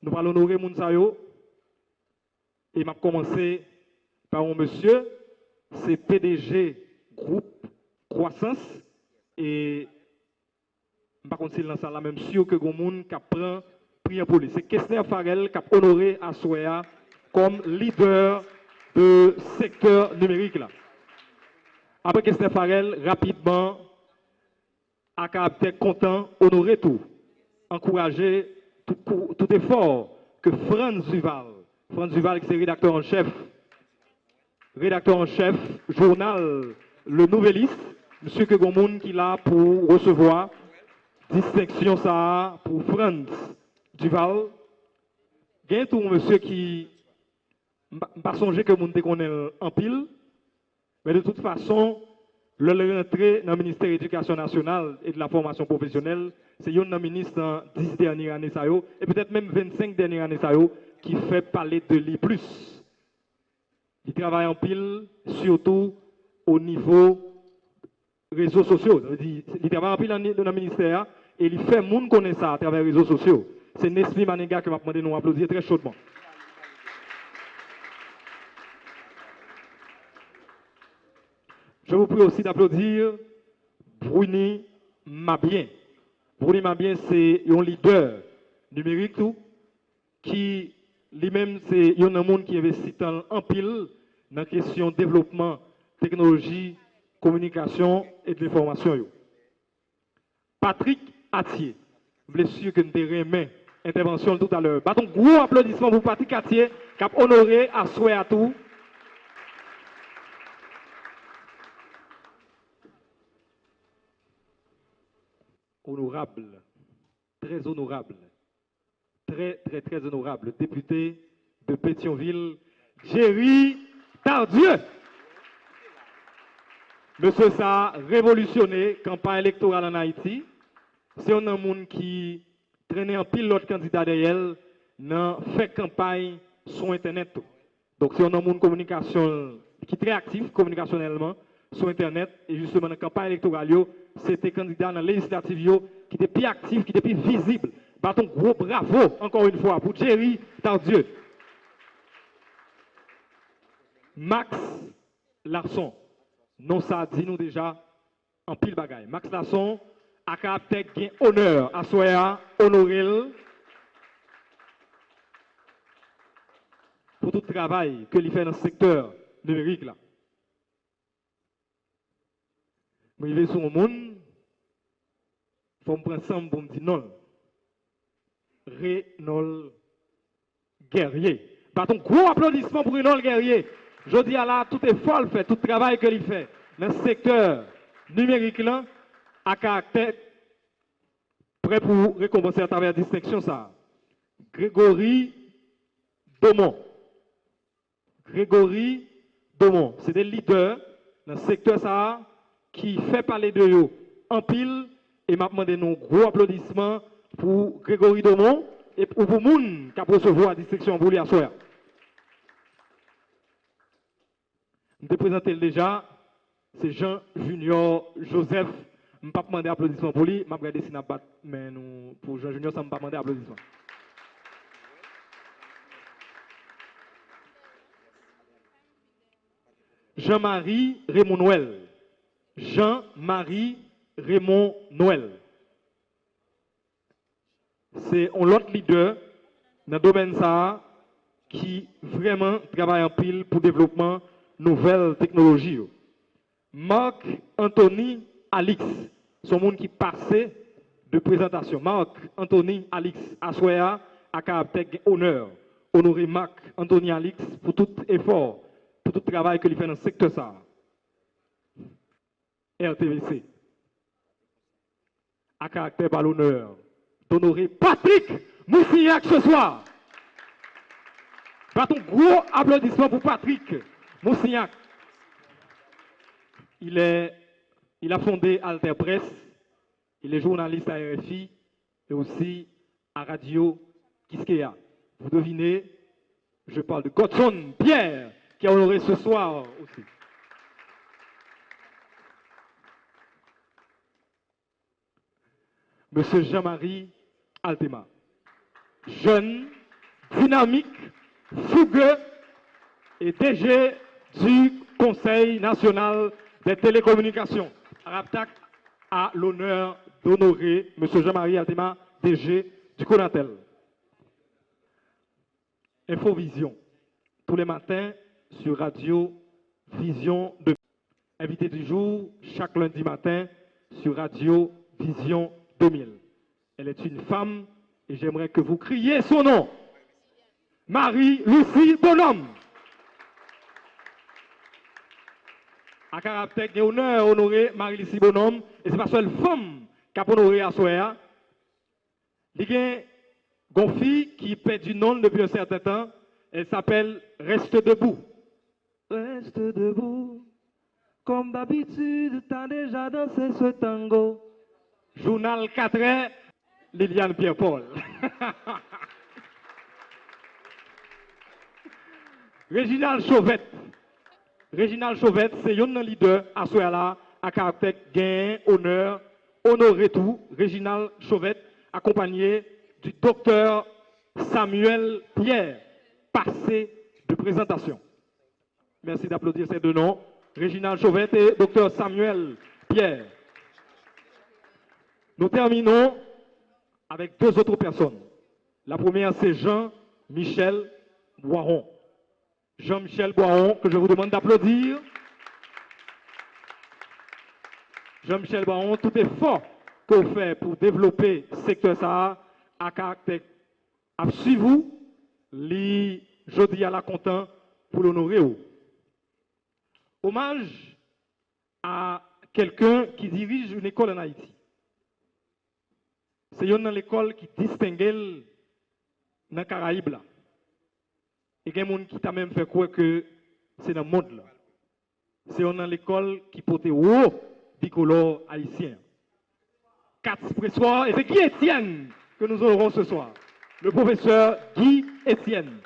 Nous allons honorer les gens et je vais commencer par un monsieur, c'est PDG groupe Croissance et je ne sais pas si la même sûr que les gens qui prennent prix pour lui. C'est Kessner Farel qui a honoré Assoya comme leader de secteur numérique. Là. Après Kessner Farel, rapidement, à caractère content, honorer tout, encourager tout effort que Franz Duval qui est rédacteur en chef, journal Le Nouvelliste, monsieur Kegomoun qui est là pour recevoir distinction ça pour Franz Duval. Il y a tout monsieur qui pas songer que moun te connaît en pile, mais de toute façon, le rentrée dans le ministère de l'Éducation nationale et de la formation professionnelle, c'est un ministre dans 10 dernières années et peut-être même 25 dernières années qui fait parler de lui plus. Il travaille en pile, surtout au niveau réseaux sociaux. Il travaille en pile dans le ministère et il fait monde connaître ça à travers les réseaux sociaux. C'est Nesli Manega qui m'a demandé de nous applaudir très chaudement. Je vous prie aussi d'applaudir Bruni Mabien. Bruni Mabien, c'est un leader numérique tout, qui lui-même, c'est un monde qui investit en pile dans la question de développement, technologie, communication et de l'information. Patrick Atier, je suis sûr que nous avons remis intervention tout à l'heure. Battons gros applaudissement pour Patrick Atier qui a honoré à souhait à tout. Honorable, très honorable, très honorable, député de Pétionville, Jerry Tardieu. Monsieur ça a révolutionné la campagne électorale en Haïti. C'est un monde qui traînait en pile l'autre candidat derrière, dans fait campagne sur Internet. Donc c'est un monde communication qui est très actif communicationnellement sur Internet. Et justement, dans la campagne électorale, c'était candidat dans la législative qui était plus actif, qui était plus visible. Bâton gros bravo, encore une fois, pour Jerry Tardieu. Max Larson, non ça dit nous déjà en pile bagaille. Max Larson a caractère gain honneur à Soya, honoré pour tout le travail que il fait dans le secteur numérique là. Mais il est sur le monde, il faut me prendre ça pour me dire non. Renaud Guerrier. Bâton gros applaudissement pour Renaud Guerrier. Je dis à là, tout est folle fait, tout le travail qu'il fait dans le secteur numérique là, à caractère prêt pour récompenser à travers la distinction ça. Grégory Domont. Grégory Domont, c'est des leaders dans le secteur ça qui fait parler de eux en pile et m'a demandé nos gros applaudissements pour Grégory Domont et pour les gens qui ont recevoir la distinction pour lui à soir. Je te présente déjà, c'est Jean Junior Joseph. Je ne vais pas demander applaudissements pour lui, je vais regarder si je pas, mais pour Jean Junior, ça ne va pas demander applaudissements. Jean-Marie Raymond Noël. Jean-Marie Raymond Noël. C'est un autre leader dans le domaine ça qui vraiment travaille en pile pour le développement de nouvelles technologies. Marc Anthony Alix, son monde qui passait de présentation. Marc Anthony Alix, Assoya, à caractère honneur. Honorer Marc Anthony Alix pour tout effort, pour tout le travail que il fait dans le secteur ça. RTVC, à caractère par l'honneur d'honorer Patrick Moussignac ce soir. Battons gros applaudissements pour Patrick Moussignac. Il a fondé Alter Press, il est journaliste à RFI et aussi à Radio Kiskeya. Vous devinez, je parle de Godson Pierre qui a honoré ce soir aussi. Monsieur Jean-Marie Altema, jeune, dynamique, fougueux et DG du Conseil national des télécommunications. Arabtac a l'honneur d'honorer Monsieur Jean-Marie Altema, DG du Conatel. Infovision, tous les matins sur Radio Vision 2000. Invité du jour, chaque lundi matin sur Radio Vision 2000. Elle est une femme et j'aimerais que vous criez son nom. Marie-Lucie Bonhomme. À caractère et honneur honoré Marie-Lucie Bonhomme, et c'est pas seule femme qui a honoré à Soya. Il y a une fille qui perd du nom depuis un certain temps. Elle s'appelle Reste debout. Reste debout. Comme d'habitude, t'as déjà dansé ce tango. Journal 4 heures, Liliane Pierre-Paul. Réginald Chauvette. Réginald Chauvette, c'est un leader à ce là à caractère gain, honneur, honoré tout. Réginald Chauvette, accompagné du docteur Samuel Pierre, passé de présentation. Merci d'applaudir ces deux noms. Réginald Chauvette et docteur Samuel Pierre. Nous terminons avec deux autres personnes. La première, c'est Jean-Michel Boiron. Jean-Michel Boiron, que je vous demande d'applaudir. Jean-Michel Boiron, tout effort qu'on fait pour développer le secteur Sahara à caractère à suivre, jeudi à la content pour l'honorer. Hommage à quelqu'un qui dirige une école en Haïti. C'est une école qui distingue dans les Caraïbes. Et il y a des gens qui t'a même fait croire que c'est dans le monde. C'est une école qui porte haut bicolore haïtien. 4 professeurs, et c'est Guy Etienne que nous aurons ce soir. Le professeur Guy Etienne.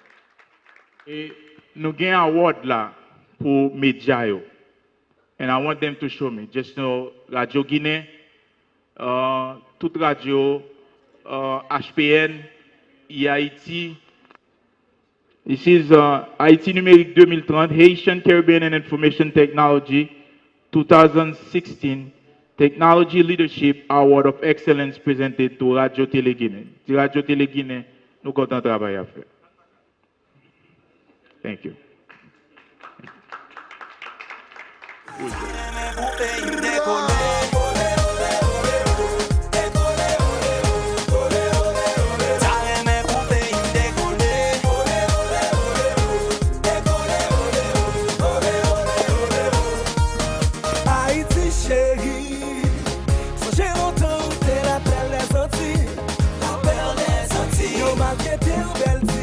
Et nous avons un award là pour médias. And I want them to show me. Just know, Radio Guinée, toute radio, HPN, Haïti. This is Haïti Numérique 2030, Haitian Caribbean and Information Technology 2016 Technology Leadership Award of Excellence presented to Radio Télé Guinée. Radio Télé Guinée, nous comptons un travail à faire. Thank you. Yo, malgré tes belles